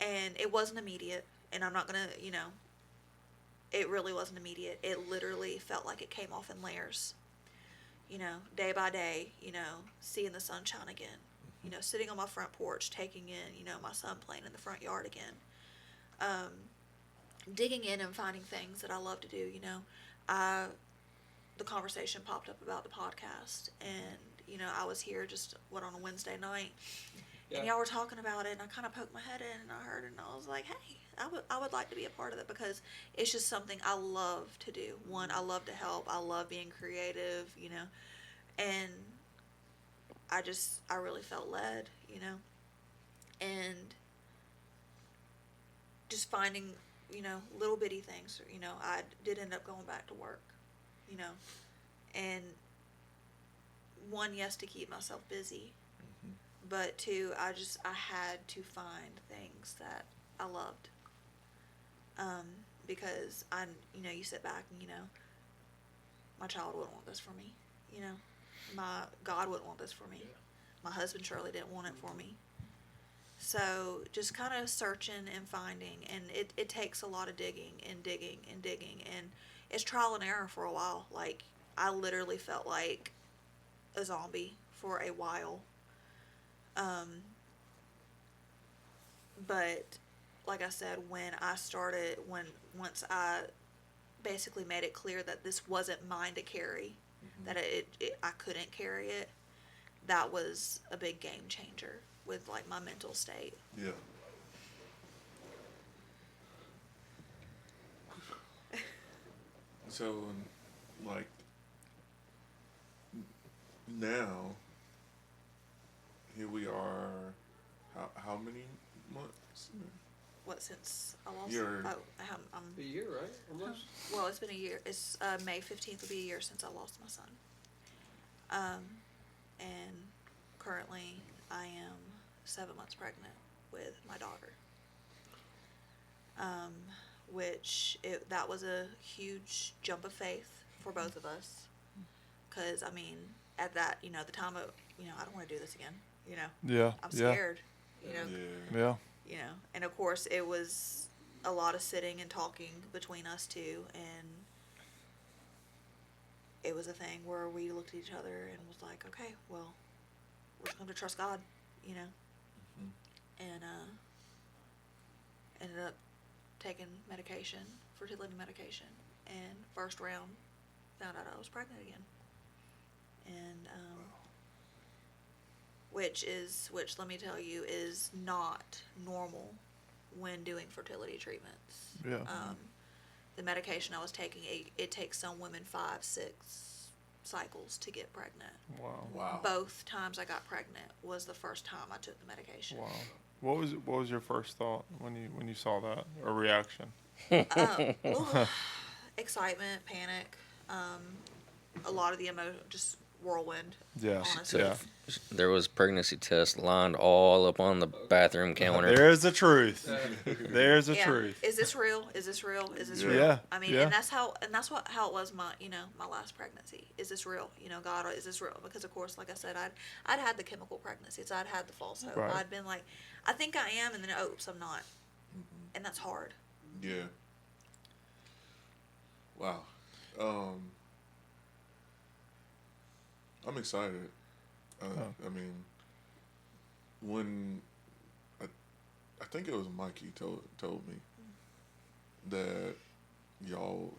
And it wasn't immediate, and I'm not gonna, you know, it really wasn't immediate. It literally felt like it came off in layers. You know, day by day, you know, seeing the sunshine again. You know, sitting on my front porch, taking in, you know, my son playing in the front yard again. Digging in and finding things that I love to do, you know. The conversation popped up about the podcast, and, you know, I was here just, on a Wednesday night, and y'all were talking about it, and I kind of poked my head in, and I heard it, and I was like, hey, I would like to be a part of it, because it's just something I love to do. 1, I love to help. I love being creative, you know, and I really felt led, you know, and just finding, you know, little bitty things. You know, I did end up going back to work, you know, and 1, yes, to keep myself busy, but 2, I had to find things that I loved, because you know, you sit back and, you know, my child wouldn't want this for me, you know, my God wouldn't want this for me, my husband surely didn't want it for me. So just kind of searching and finding, and it takes a lot of digging and digging and digging, and it's trial and error for a while. Like, I literally felt like a zombie for a while. But like I said, once I basically made it clear that this wasn't mine to carry, that I couldn't carry it, that was a big game changer with like my mental state. Yeah. So, like, now, here we are, how many months? What, since I lost? Year. I'm A year, right? Almost. well, it's been a year. It's May 15th will be a year since I lost my son. And currently I am 7 months pregnant with my daughter. That was a huge jump of faith for both of us. Cause I mean, at that, you know, the time of, you know, I don't want to do this again, you know, Yeah. I'm scared, you know, Yeah. you know. And of course, it was a lot of sitting and talking between us two, and it was a thing where we looked at each other and was like, okay, well, we're just going to trust God, you know. And ended up taking medication, fertility medication, and first round found out I was pregnant again. And which let me tell you is not normal when doing fertility treatments. Yeah. The medication I was taking, it takes some women 5-6 cycles to get pregnant. Wow. Wow. Both times I got pregnant was the first time I took the medication. Wow. What was your first thought when you saw that, or reaction? Excitement, panic, a lot of the just whirlwind. Yeah. Honestly. Yeah. There was pregnancy tests lined all up on the bathroom counter. There's the truth. There's the Yeah. truth. Is this real? Is this real? Is this Yeah. real? Yeah. I mean, Yeah. and that's how it was my last pregnancy. Is this real? You know, God, is this real? Because of course, like I said, I'd had the chemical pregnancies. I'd had the false hope. Right. I'd been like, I think I am, and then oops, I'm not. And that's hard. Yeah. Wow. I'm excited. I mean, when I think it was Mikey told me that y'all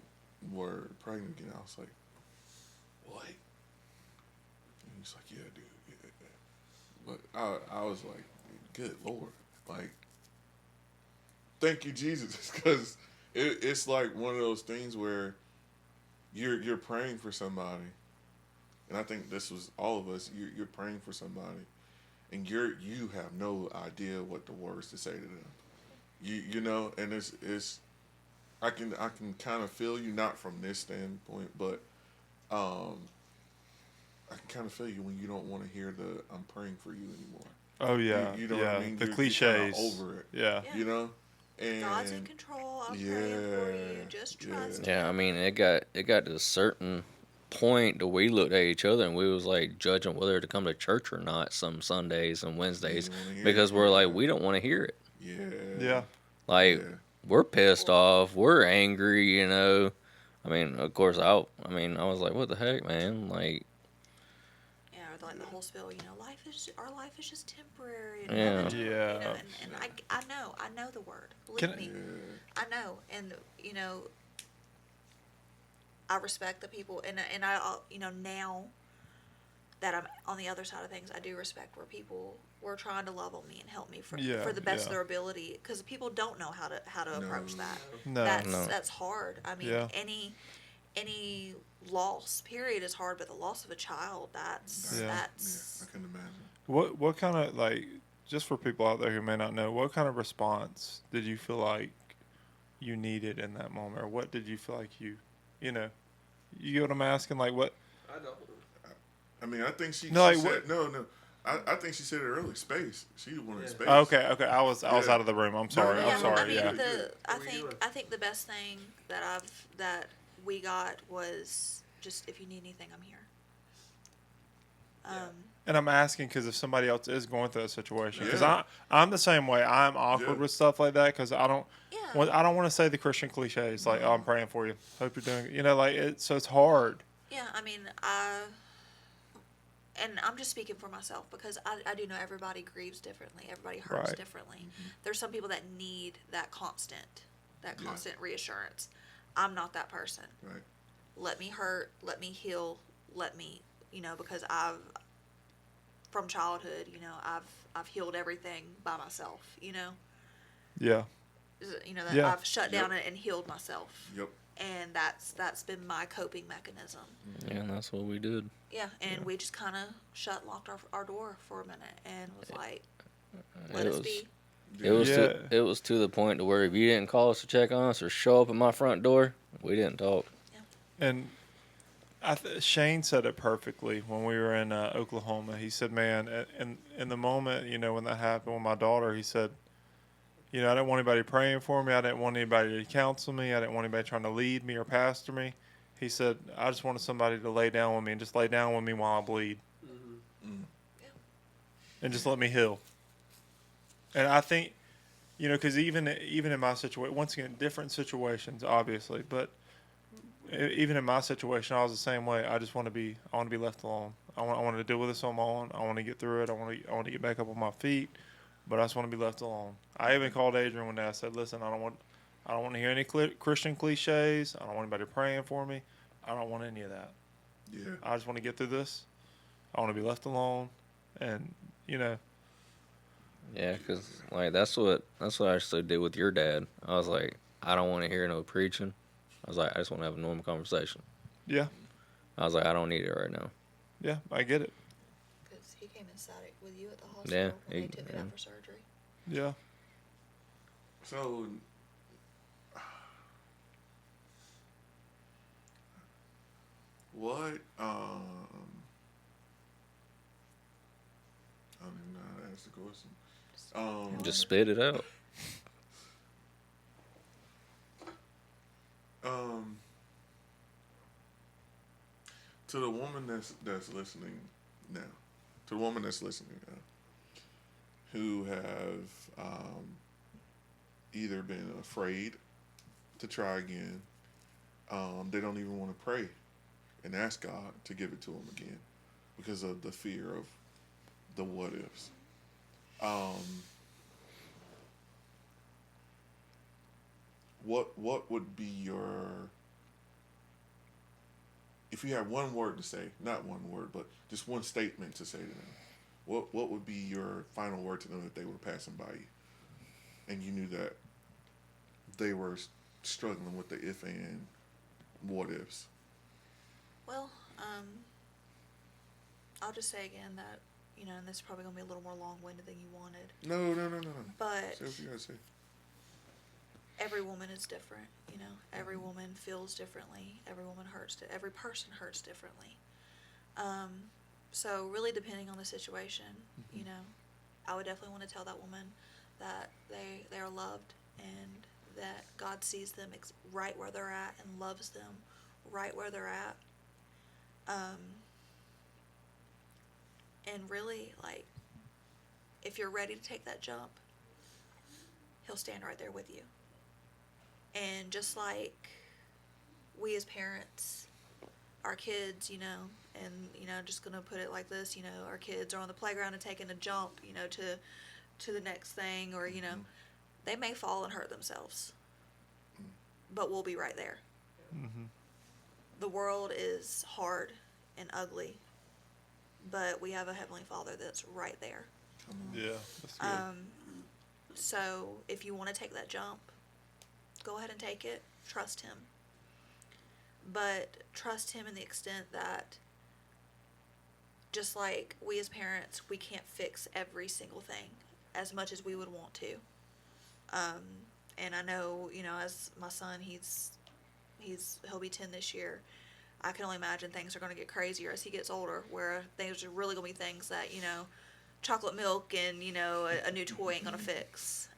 were pregnant again. I was like, what? And he's like, yeah, dude. Yeah. But I was like, good Lord, like, thank you, Jesus, because it's like one of those things where you're praying for somebody, and I think this was all of us. You're praying for somebody, and you have no idea what the words to say to them. You know, and it's I can kind of feel you, not from this standpoint, but I can kind of feel you when you don't want to hear the "I'm praying for you" anymore. Oh yeah. You know yeah. what I mean? The You're cliches. kinda over it. Yeah. Yeah. You know, and God's in control. I'm praying for you. Just trust. Yeah, I mean, it got to a certain point that we looked at each other and we was like judging whether to come to church or not some Sundays and Wednesdays You don't wanna hear because it. we're like, we don't want to hear it. Yeah. Yeah. Like, Yeah. we're pissed off, we're angry, you know. I mean, of course, I was like, what the heck, man? Like, Yeah, or like the whole spiel. You know, our life is just temporary. Yeah. And, you know, Yeah. and I know the word. Believe Can I- me, I know, and you know, I respect the people, and I you know, now that I'm on the other side of things, I do respect where people were trying to love on me and help me for Yeah, the best yeah. of their ability, because people don't know how to approach that. No. That's hard. I mean, Yeah. any loss period is hard, but the loss of a child, that's Yeah. that's I can imagine. What kind of, like, just for people out there who may not know, what kind of response did you feel like you needed in that moment, or what did you feel like you know, you get what I'm asking? Like, what? I don't. I mean, I think she No, like, said what- no. I think she said it early. Space. She wanted space. Okay. I was Yeah. out of the room. I'm sorry. no, I'm sorry. I mean, Yeah. I think the best thing that we got was just, if you need anything, I'm here. And I'm asking because if somebody else is going through that situation, because Yeah. I'm the same way. I'm awkward Yeah. with stuff like that because I don't. Yeah. Well, I don't want to say the Christian cliches like, "Oh, I'm praying for you. Hope you're doing." You know, like it. So it's hard. Yeah, I mean, and I'm just speaking for myself, because I do know everybody grieves differently. Everybody hurts Right. differently. There's some people that need that constant reassurance. I'm not that person. Right. Let me hurt, let me heal, let me, you know, because from childhood, you know, I've healed everything by myself, you know. Yeah. You know, that Yeah. I've shut down and healed myself. Yep. And that's been my coping mechanism. yeah, and that's what we did. Yeah, and we just kind of locked our door for a minute and was like, It let us was- be. It was Yeah. it was to the point to where if you didn't call us to check on us or show up at my front door, we didn't talk. And Shane said it perfectly when we were in Oklahoma. He said, "Man, in the moment, you know, when that happened with my daughter, he said, you know, I didn't want anybody praying for me. I didn't want anybody to counsel me. I didn't want anybody trying to lead me or pastor me." He said, "I just wanted somebody to lay down with me and just lay down with me while I bleed, and just let me heal." And I think You know, because even in my situation, once again, different situations, obviously, but even in my situation, I was the same way. I want to be left alone. I want to deal with this on my own. I want to get through it. I want to get back up on my feet, but I just want to be left alone. I even called Adrian one day. I said, "Listen, I don't want to hear any Christian cliches. I don't want anybody praying for me. I don't want any of that. Yeah. I just want to get through this. I want to be left alone, and you know." Yeah, because like that's what I actually did with your dad. I was like, I don't want to hear no preaching. I was like, I just want to have a normal conversation. Yeah, I was like, I don't need it right now. yeah, I get it. Because he came inside it with you at the hospital Yeah, when they took it out for surgery. Yeah. So, what? I don't even know how to ask the question. Just spit it out. To the woman that's listening now, who have either been afraid to try again, they don't even want to pray and ask God to give it to them again because of the fear of the what ifs. What would be your, if you had one word to say, not one word, but just one statement to say to them, what would be your final word to them if they were passing by you and you knew that they were struggling with the if and what ifs? Well, I'll just say again that, and this is probably going to be a little more long-winded than you wanted. No. But Say what you gotta say. every woman is different, Every woman feels differently. Every woman every person hurts differently. So really depending on the situation, I would definitely want to tell that woman that they are loved and that God sees them right where they're at and loves them right where they're at. And really, like, if you're ready to take that jump, He'll stand right there with you. And just like we as parents, our kids, and, just going to put it like this, our kids are on the playground and taking a jump, to the next thing, or, they may fall and hurt themselves, but we'll be right there. Mm-hmm. The world is hard and ugly, but we have a Heavenly Father that's right there. Yeah, that's good. So if you want to take that jump, go ahead and take it. Trust Him. But trust Him in the extent that, just like we as parents, we can't fix every single thing as much as we would want to. And I know, as my son, he'll be 10 this year. I can only imagine things are going to get crazier as he gets older, where there's really going to be things that, chocolate milk and, a new toy ain't going to fix.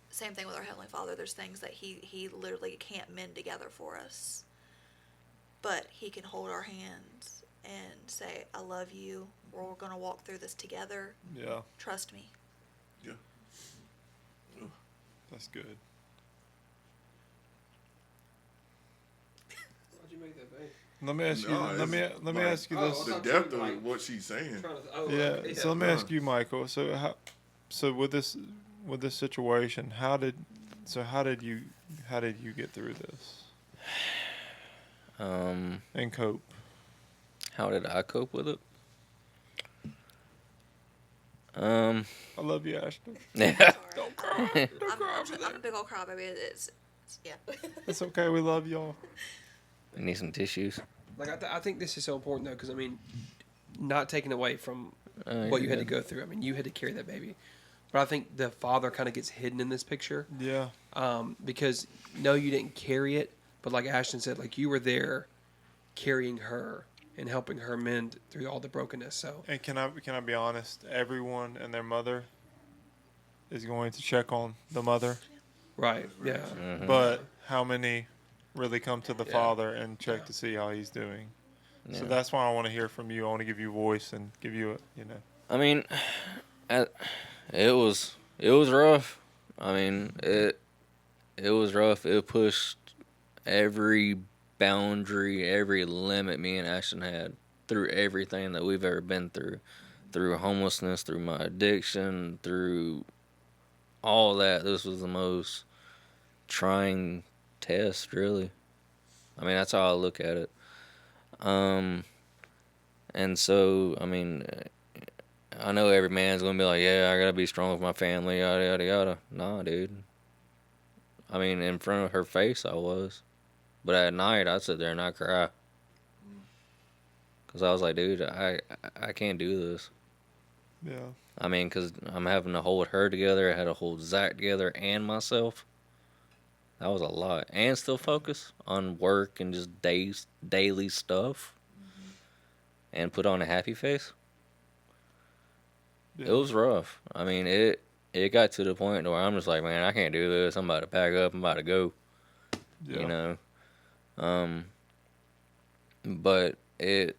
Same thing with our Heavenly Father. There's things that he literally can't mend together for us. But He can hold our hands and say, I love you. We're going to walk through this together. Yeah, Trust me. Yeah. that's good. Why'd you make that face? Let me ask you. No, Let me like, ask you this. The depth of what she's saying. Yeah. So let me ask you, Michael. So with this situation, how did you get through this and cope? How did I cope with it? I love you, Ashton. Yeah. Don't cry. I'm a big old crybaby. It's yeah. It's okay. We love y'all. I need some tissues. Like I think this is so important though, because I mean, not taking away from what you're you had to good. go through. I mean, you had to carry that baby, but I think the father kind of gets hidden in this picture. Yeah. Because no, you didn't carry it, but like Ashton said, like you were there, carrying her and helping her mend through all the brokenness. So And can I be honest? Everyone and their mother is going to check on the mother, right, yeah, Mm-hmm. but how many really come to the Yeah. father and check to see how he's doing? So Yeah. that's why I want to hear from you. I want to give you a voice and give you a, I mean, it was It was rough. I mean, it was rough. It pushed every boundary, every limit me and Ashton had through everything that we've ever been through homelessness, through my addiction, through all that. This was the most trying test, really. I mean, that's how I look at it. And so, I mean, I know every man's gonna be like, yeah, I gotta be strong with my family, yada yada yada. Nah, dude. I mean, in front of her face, I was, but at night, I'd sit there and I'd cry, cause I was like, dude, I can't do this. Yeah. I mean, cause I'm having to hold her together. I had to hold Zach together and myself. That was a lot, and still focus on work and just daily stuff, and put on a happy face. Yeah. It was rough. I mean, it got to the point where I'm just like, man, I can't do this. I'm about to pack up. I'm about to go. Yeah. You know, but it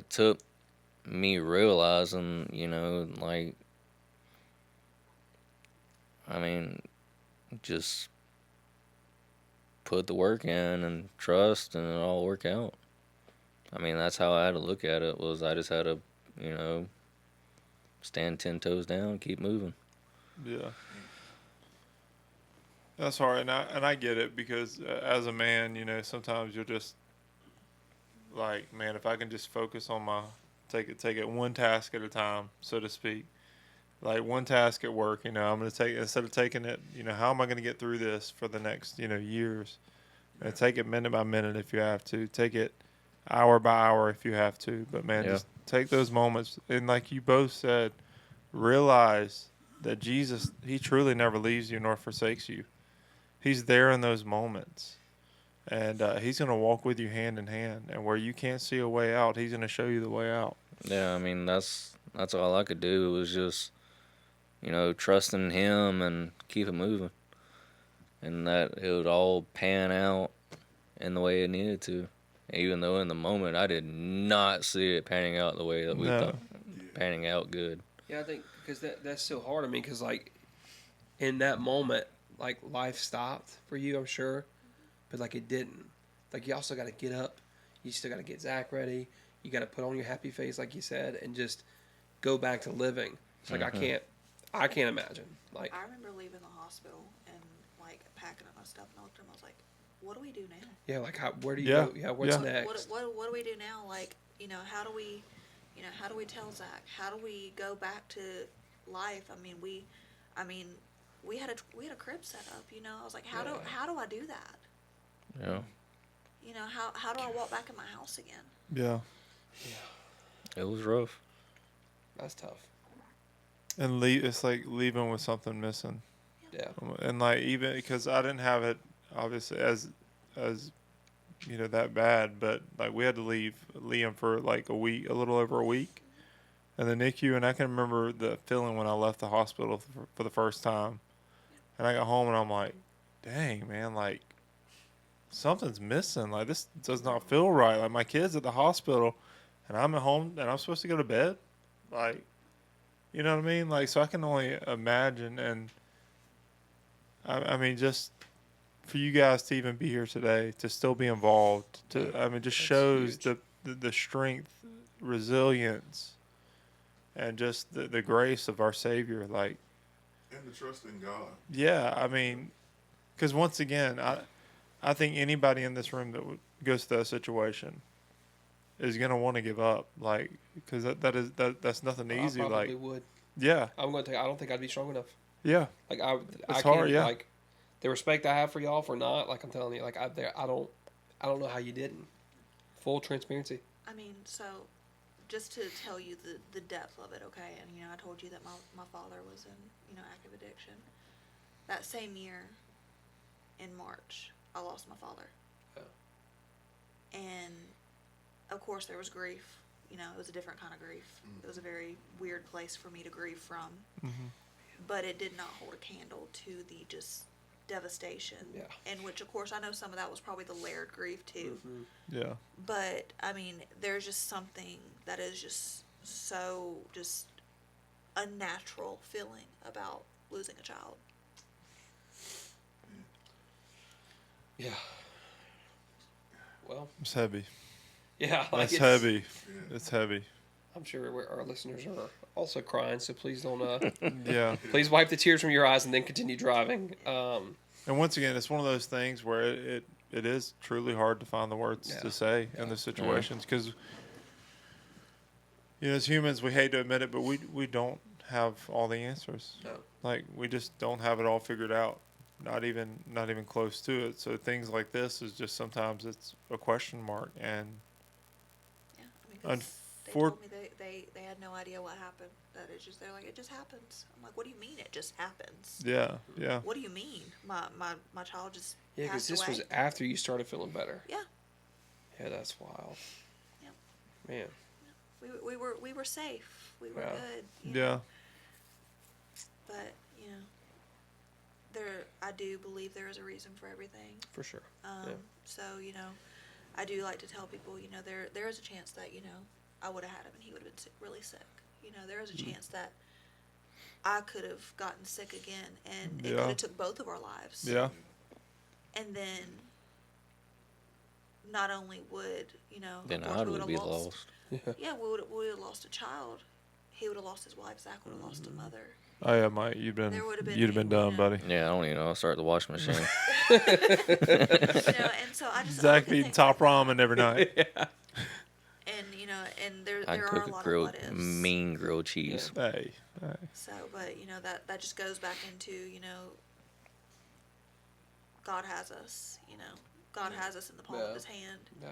took me realizing, you know, like, I mean, just put the work in and trust, and it'll all work out. I mean, that's how I had to look at it. Was I just had to, you know, stand 10 toes down, keep moving. Yeah. That's hard, and I get it, because as a man, you know, sometimes you'll just like, man, if I can just focus on my take it one task at a time, so to speak. Like one task at work, you know, I'm gonna take, instead of taking it, you know, how am I gonna get through this for the next, you know, years? And take it minute by minute if you have to. Take it hour by hour if you have to. But man, Yeah. just take those moments, and like you both said, realize that Jesus, he truly never leaves you nor forsakes you. He's there in those moments, and he's going to walk with you hand in hand. And where you can't see a way out, he's going to show you the way out. Yeah, I mean, that's all I could do was just, you know, trust in him and keep it moving, and that it would all pan out in the way it needed to. Even though in the moment I did not see it panning out the way that we No. thought, panning out good. Yeah, I think because that's so hard. I mean, because like in that moment, like life stopped for you, I'm sure, but like it didn't. Like you also got to get up. You still got to get Zach ready. You got to put on your happy face, like you said, and just go back to living. It's like I can't imagine. Like I remember leaving the hospital and like packing up my stuff, and I looked at him. I was like, "What do we do now? yeah, like where do you Yeah, go? Yeah, what's yeah. next? What do we do now? Like, you know, how do we tell Zach? How do we go back to life? I mean, we had a crib set up. You know, I was like, how do I do that? Yeah. You know, how do I walk back in my house again? Yeah. It was rough. That's tough. And it's like leaving with something missing. Yeah. And like, even because I didn't have it obviously as you know, that bad, but like we had to leave Liam for like a week, a little over a week, and the NICU. And I can remember the feeling when I left the hospital for the first time, and I got home and I'm like, dang man, like something's missing. Like this does not feel right. Like my kid's at the hospital, and I'm at home and I'm supposed to go to bed. Like, you know what I mean? Like, so I can only imagine. And I mean, just for you guys to even be here today, to still be involved, I mean, just shows the strength, resilience, and just the grace of our Savior. Like, And the trust in God. yeah, I mean, because once again, I think anybody in this room that goes through that situation is gonna want to give up, like, because that's nothing easy. I probably Like, would. yeah, I'm going to I don't think I'd be strong enough. yeah, Like I It's can't, hard, yeah. like the respect I have for y'all for not, like I'm telling you, like I don't know how you didn't. Full transparency. I mean, so just to tell you the depth of it, okay? And you know, I told you that my father was in, you know, active addiction. That same year, in March, I lost my father. Yeah. And of course there was grief. You know, it was a different kind of grief. It was a very weird place for me to grieve from. But it did not hold a candle to the just devastation. Yeah. And which, of course, I know some of that was probably the layered grief too. yeah, But I mean, there's just something that is just so just unnatural feeling about losing a child. Yeah. Well, It's heavy. yeah. Like It's heavy. It's heavy. I'm sure our listeners are also crying, so please don't. Yeah. Please wipe the tears from your eyes and then continue driving. And once again, it's one of those things where it is truly hard to find the words Yeah. to say in the situations because, as humans, we hate to admit it, but we don't have all the answers. No. Like, we just don't have it all figured out. Not even close to it. So things like this is just sometimes it's a question mark. And Yeah, I mean, 'cause they told me they had no idea what happened. That it's just, they're like, it just happens. I'm like, what do you mean it just happens? yeah. What do you mean? My child just Yeah, because passed this away? was after you started feeling better. Yeah. Yeah, that's wild. Yep. Man. We were safe. We were Yeah. good. Yeah. But I do believe there is a reason for everything. For sure. So I do like to tell people, there is a chance that I would have had him and he would have been really sick. There is a chance that I could have gotten sick again, and it Yeah. could have took both of our lives. Yeah. And then not only would Then of course I we would would be have lost. Yeah, we would have lost a child. He would have lost his wife. Zach would have lost a mother. Oh yeah, Mike, you'd There would've been, been done, buddy. Yeah, I don't even know. I'll start the washing machine. And so I just Zach I can eating think top like ramen every night. that. And and there I'd are cook a a lot grilled, of what ifs. mean grilled cheese. Hey. So, but that just goes back into God has us. God has us in the palm Yeah. of His hand, No.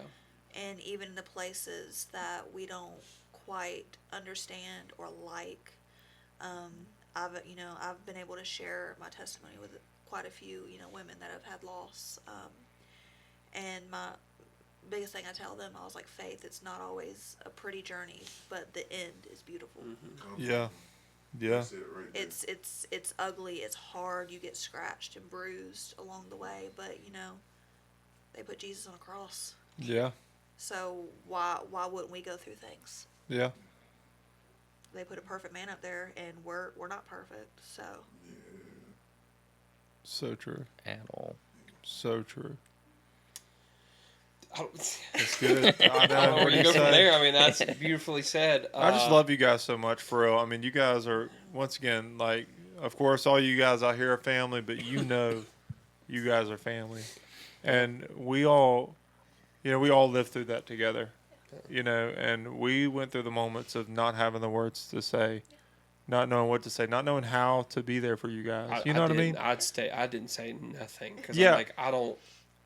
and even in the places that we don't quite understand or like. I've been able to share my testimony with quite a few women that have had loss, and my biggest thing I tell them, I was like, faith, it's not always a pretty journey, but the end is beautiful. Yeah. Yeah. That's it right there. It's ugly, it's hard, you get scratched and bruised along the way, but they put Jesus on a cross. Yeah. So why wouldn't we go through things? Yeah. They put a perfect man up there, and we're not perfect. So So true. At all. So true. I don't, That's good. I I don't know where you you go from say. there. I mean, that's beautifully said. I just love you guys so much, for real. I mean, you guys are, once again, like, of course, all you guys out here are family, but you guys are family. And we all lived through that together, and we went through the moments of not having the words to say, not knowing what to say, not knowing how to be there for you guys. You know what I mean? I didn't say nothing because Yeah. I'm like, I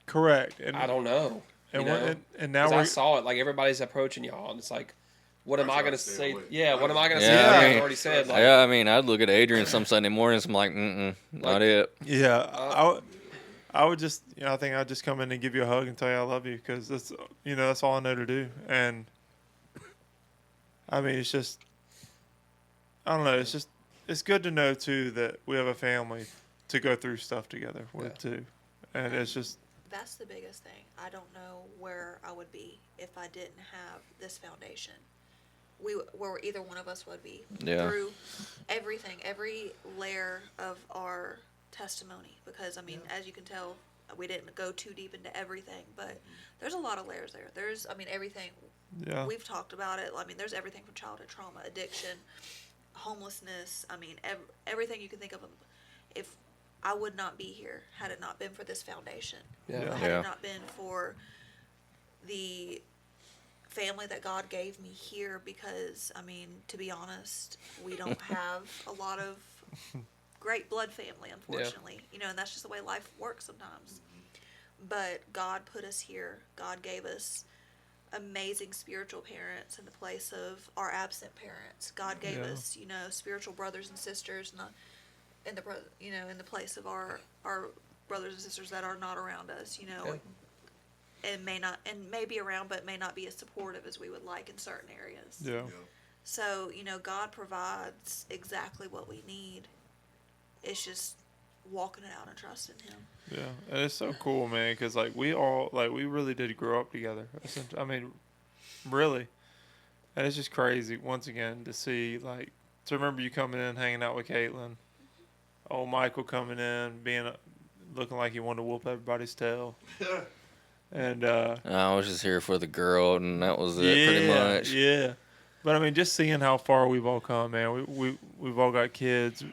Correct. And, don't know. and, you know? we're- and now 'Cause I we're, saw it. Like everybody's approaching y'all, and it's like, what am I I try gonna to stay say? away. Yeah, what am I gonna Yeah, say? I I've mean- already said. Like, Yeah, I mean, I'd look at Adrian some Sunday mornings. I'm like, not it. yeah, I would just, I think I'd just come in and give you a hug and tell you I love you, because that's, that's all I know to do. And I mean, it's just, I don't know. It's just, it's good to know too that we have a family to go through stuff together with too. And it's just, that's the biggest thing. I don't know where I would be if I didn't have this foundation. Where either one of us would be through everything, every layer of our testimony. Because I mean, as you can tell, we didn't go too deep into everything, but there's a lot of layers there. There's, I mean, everything. yeah, We've talked about it. I mean, there's everything from childhood trauma, addiction, homelessness. I mean, everything you can think of. If I would not be here had it not been for this foundation. Yeah. Had Yeah. it not been for the family that God gave me here, because, I mean, to be honest, we don't have a lot of great blood family, unfortunately. And that's just the way life works sometimes. But God put us here. God gave us amazing spiritual parents in the place of our absent parents. God gave us, spiritual brothers and sisters, not in the place of our brothers and sisters that are not around us, and may be around, but may not be as supportive as we would like in certain areas. yeah, So, God provides exactly what we need. It's just walking it out and trusting Him. yeah. And it's so cool, man, because like we really did grow up together. I mean, really. And it's just crazy once again to see like to remember you coming in, hanging out with Caitlin. Old Michael coming in, looking like he wanted to whoop everybody's tail. And I was just here for the girl, and that was it, pretty much. Yeah. But I mean, just seeing how far we've all come, man. We've all got kids.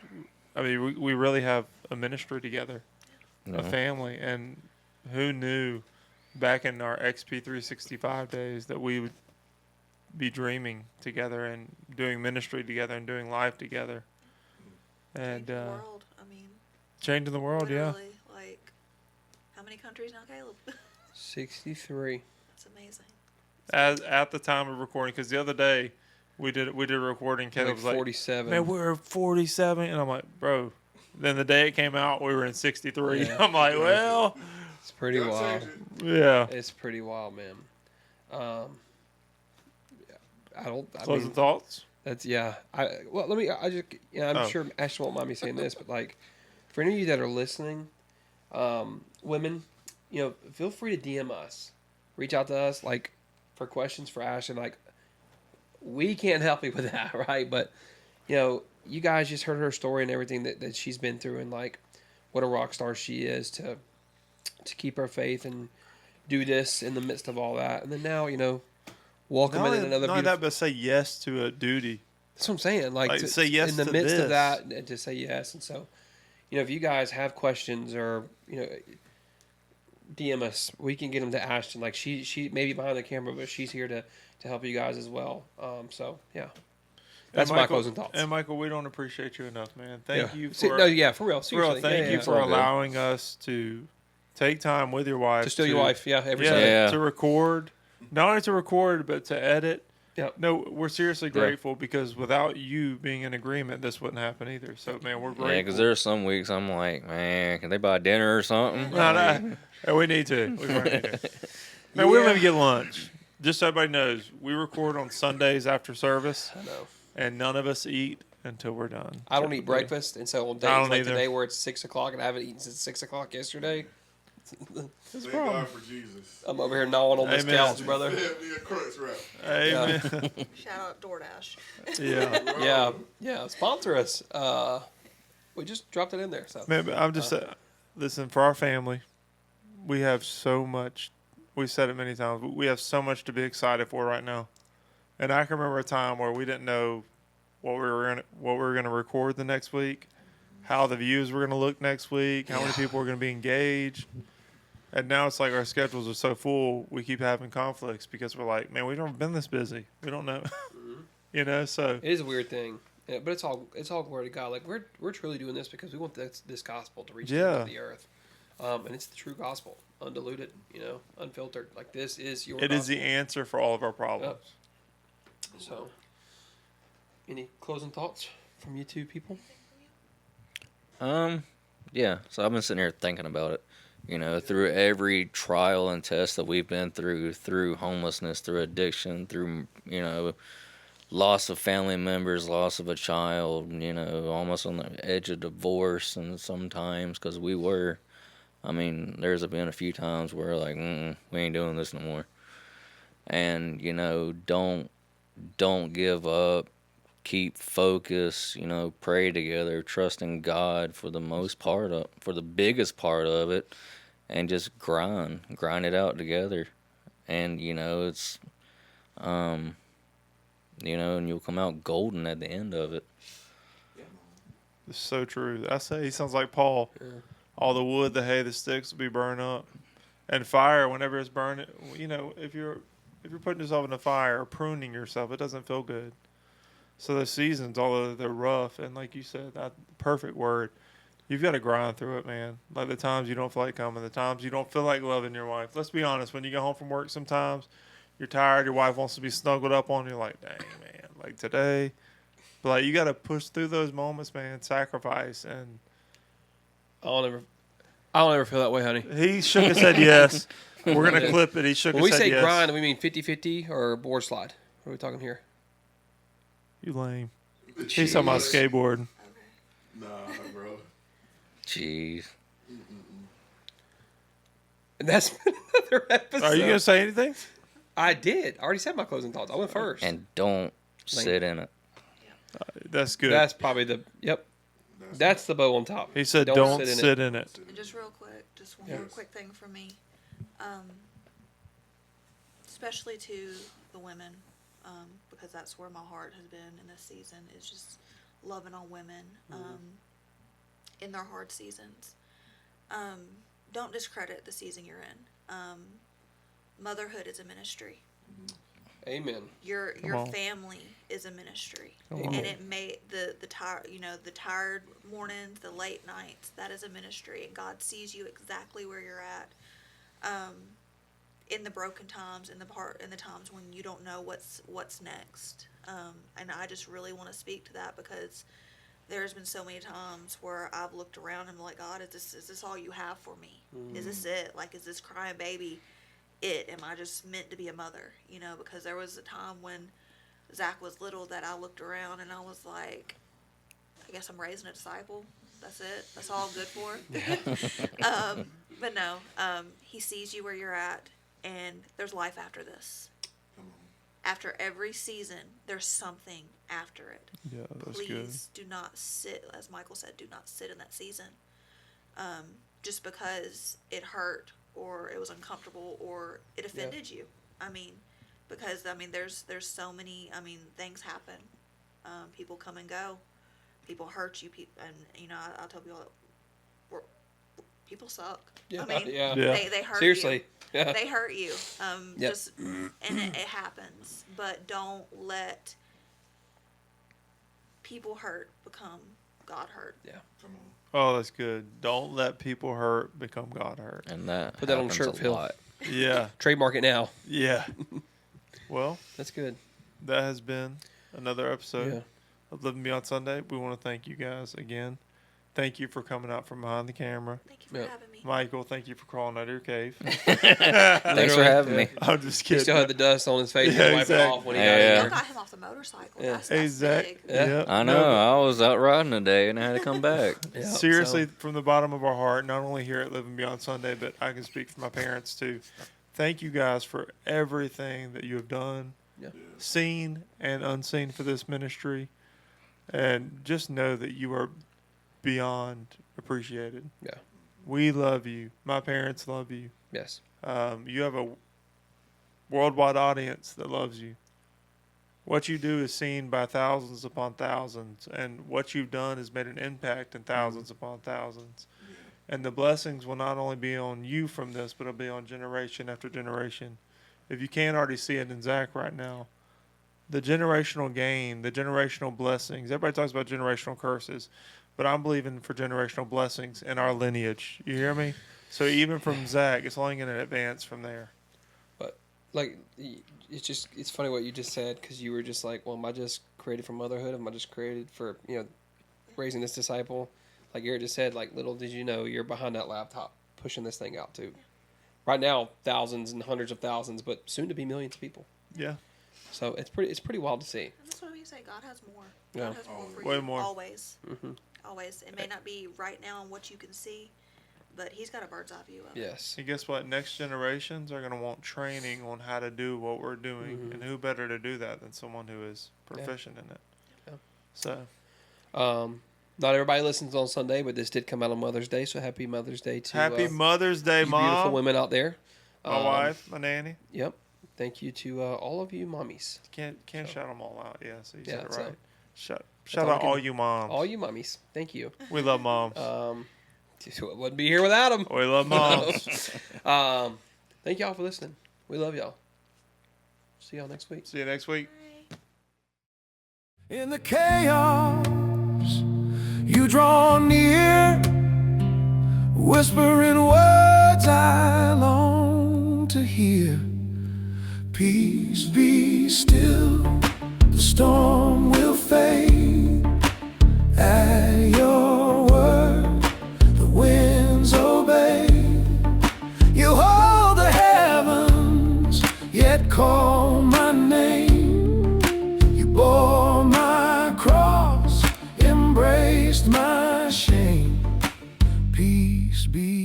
I mean, we really have a ministry together, a family, and who knew back in our XP365 days that we would be dreaming together and doing ministry together and doing life together. And Changing the world. I mean, changing the world, yeah. literally, like, how many countries now, Caleb? 63. That's amazing. At the time of recording, because the other day we did a recording. Caleb Like was like, 47. "Man, we're 47," and I'm like, "Bro." Then the day it came out, we were in 63. Yeah. I'm like, "Well, It's pretty Gotta wild. change it. yeah." It's pretty wild, man. I Closing mean, thoughts. that's I'm Oh. sure Ashton won't mind me saying this, but like, for any of you that are listening, women, feel free to DM us, reach out to us, like, for questions for Ashton. Like, we can't help you with that, right? But you guys just heard her story and everything that she's been through, and like, what a rock star she is to keep her faith and do this in the midst of all that, and then now welcome in another Not beautiful. that, but say yes to a duty. That's what I'm saying. Like, Like, say yes in the to midst this. of that, and to say yes. And so, if you guys have questions or DM us, we can get them to Ashton. Like, she may be behind the camera, but she's here to help you guys as well. So yeah, that's And my Michael- closing thoughts. And Michael, we don't appreciate you enough, man. Thank you For for no, yeah, for real. for real, Seriously, thank yeah, you yeah. for all good. allowing us to take time with your wife to steal your wife. Yeah, every Yeah, Sunday. Yeah. to record, not only to record but to edit. Yep. No, we're seriously grateful because without you being in agreement, this wouldn't happen either. So, man, we're grateful. Yeah, because there are some weeks I'm like, man, can they buy dinner or something? No, we need to. We really need to. Man, we don't even get lunch. Just so everybody knows, we record on Sundays after service, I know. and none of us eat until we're done. I don't eat breakfast, and so on I days don't like either. today where it's 6 o'clock and I haven't eaten since 6 o'clock yesterday, Thank God for Jesus. I'm over here gnawing on this Amen. couch, brother. Fed me a crunch wrap. Amen. Shout out DoorDash. Yeah. Yeah, sponsor us. We just dropped it in there. So Man, but I'm just listen, for our family, we have so much. We've said it many times. We have so much to be excited for right now. And I can remember a time where we didn't know what we were gonna record the next week, how the views were gonna look next week, how many people were gonna be engaged. And now it's like our schedules are so full, we keep having conflicts because we're like, man, we've never been this busy. We don't know, So it is a weird thing, but it's all glory to God. Like we're truly doing this because we want this gospel to reach the ends of the earth, and it's the true gospel, undiluted, unfiltered. Like this is your. it is the gospel. answer for all of our problems. So, any closing thoughts from you two people? Yeah. So I've been sitting here thinking about it. Through every trial and test that we've been through homelessness, through addiction, through loss of family members, loss of a child, almost on the edge of divorce, and sometimes because there's been a few times where like, we ain't doing this no more. And don't give up. Keep focused, pray together, trust in God for the biggest part of it, and just grind it out together. And, it's, and you'll come out golden at the end of it. It's so true. I say he sounds like Paul. Yeah. All the wood, the hay, the sticks will be burned up, and fire whenever it's burning. If you're putting yourself in a fire or pruning yourself, it doesn't feel good. So the seasons, although they're rough, and like you said, that perfect word, you've got to grind through it, man. Like the times you don't feel like coming, the times you don't feel like loving your wife. Let's be honest. When you get home from work, sometimes you're tired. Your wife wants to be snuggled up on you. Like, dang, man, like today. But like you got to push through those moments, man. Sacrifice, and I'll never feel that way, honey. he shook his head yes. We're gonna clip it. He shook When his we head say yes. grind, we mean 50-50 or board slide. What are we talking here? You lame. He's talking about skateboarding. Nah, bro. Jeez. And that's been another episode. Are you gonna say anything? I did. I already said my closing thoughts. I went first. And don't sit in it. That's good. That's probably the That's the bow on top. He said, "Don't sit in it." And just real quick, just one more quick thing for me, especially to the women, because that's where my heart has been in this season, is just loving on women in their hard seasons. Don't discredit the season you're in. Motherhood is a ministry. Amen. Your family is a ministry, Amen. and it may the tired mornings, the late nights. That is a ministry, and God sees you exactly where you're at, in the broken times, in the times when you don't know what's next. And I just really want to speak to that, because there's been so many times where I've looked around and I'm like, God, is this all you have for me? Is this it? Like, is this crying baby it? Am I just meant to be a mother? Because there was a time when Zach was little that I looked around and I was like, I guess I'm raising a disciple. That's it. That's all I'm good for. But no, he sees you where you're at, and there's life after this. After every season, there's something after it. Yeah, that's good. Please do not sit, as Michael said, do not sit in that season. Just because it hurt, or it was uncomfortable, or it offended you. Because there's so many. Things happen. People come and go. People hurt you. And I'll tell people, people suck. Yeah, They hurt Seriously. you. Yeah. They hurt you. And it happens. But don't let people hurt become God hurt. Yeah. Oh, that's good. Don't let people hurt become God hurt. And that Put that on happens shirt, a Phil. lot. Yeah. Trademark it now. Yeah. Well, That's good. that has been another episode Yeah. of Living Beyond Sunday. We want to thank you guys again. Thank you for coming out from behind the camera. Thank you for Yep. having me. Michael, thank you for crawling out of your cave. Thanks for having me. I'm just He kidding. still had the dust on his face. Yeah, to wipe exactly. it off when he Yeah. got Y'all here. got him off the motorcycle. Yeah. That's Exactly. big. Yeah. I know. I was out riding today and I had to come back. Yeah, Seriously, so- from the bottom of our heart, not only here at Living Beyond Sunday, but I can speak for my parents too. Thank you guys for everything that you have done, Yeah. seen and unseen for this ministry. And just know that you are beyond appreciated. Yeah. We love you. My parents love you. Yes. You have a worldwide audience that loves you. What you do is seen by thousands upon thousands, and what you've done has made an impact in thousands upon thousands. And the blessings will not only be on you from this, but it'll be on generation after generation. If you can't already see it in Zach right now, the generational gain, the generational blessings, everybody talks about generational curses, but I'm believing for generational blessings in our lineage. You hear me? So even from Zach, it's only going to advance from there. But it's funny what you just said, because you were just like, well, am I just created for motherhood? Am I just created for raising this disciple? Like Garrett just said, like, little did you know you're behind that laptop pushing this thing out too. Right now, thousands and hundreds of thousands, but soon to be millions of people. Yeah. So it's pretty wild to see. And that's what we say. God has more. Yeah. God has more for Way you. more. Always. Mm-hmm. Always. It may not be right now on what you can see, but He's got a bird's eye view of it. Yes. And guess what? Next generations are going to want training on how to do what we're doing. Mhm. And who better to do that than someone who is proficient in it? Yeah. So, Not everybody listens on Sunday, but this did come out on Mother's Day, so happy Mother's Day to happy Mother's Day, you beautiful Mom. women out there. My wife, my nanny. Yep. Thank you to all of you mommies. Can't shout them all out. Yeah, so you Yeah, said it so- right. Shout all I out can all do. you moms. All you mommies. Thank you. We love moms. Just wouldn't be here without them. We love moms. Thank y'all for listening. We love y'all. See y'all next week. See you next week. In the chaos, you draw near, whispering words I long to hear. Peace be still, the storm will fade. At your word, the winds obey. You hold the heavens, yet call my name. You bore my cross, embraced my shame. Peace be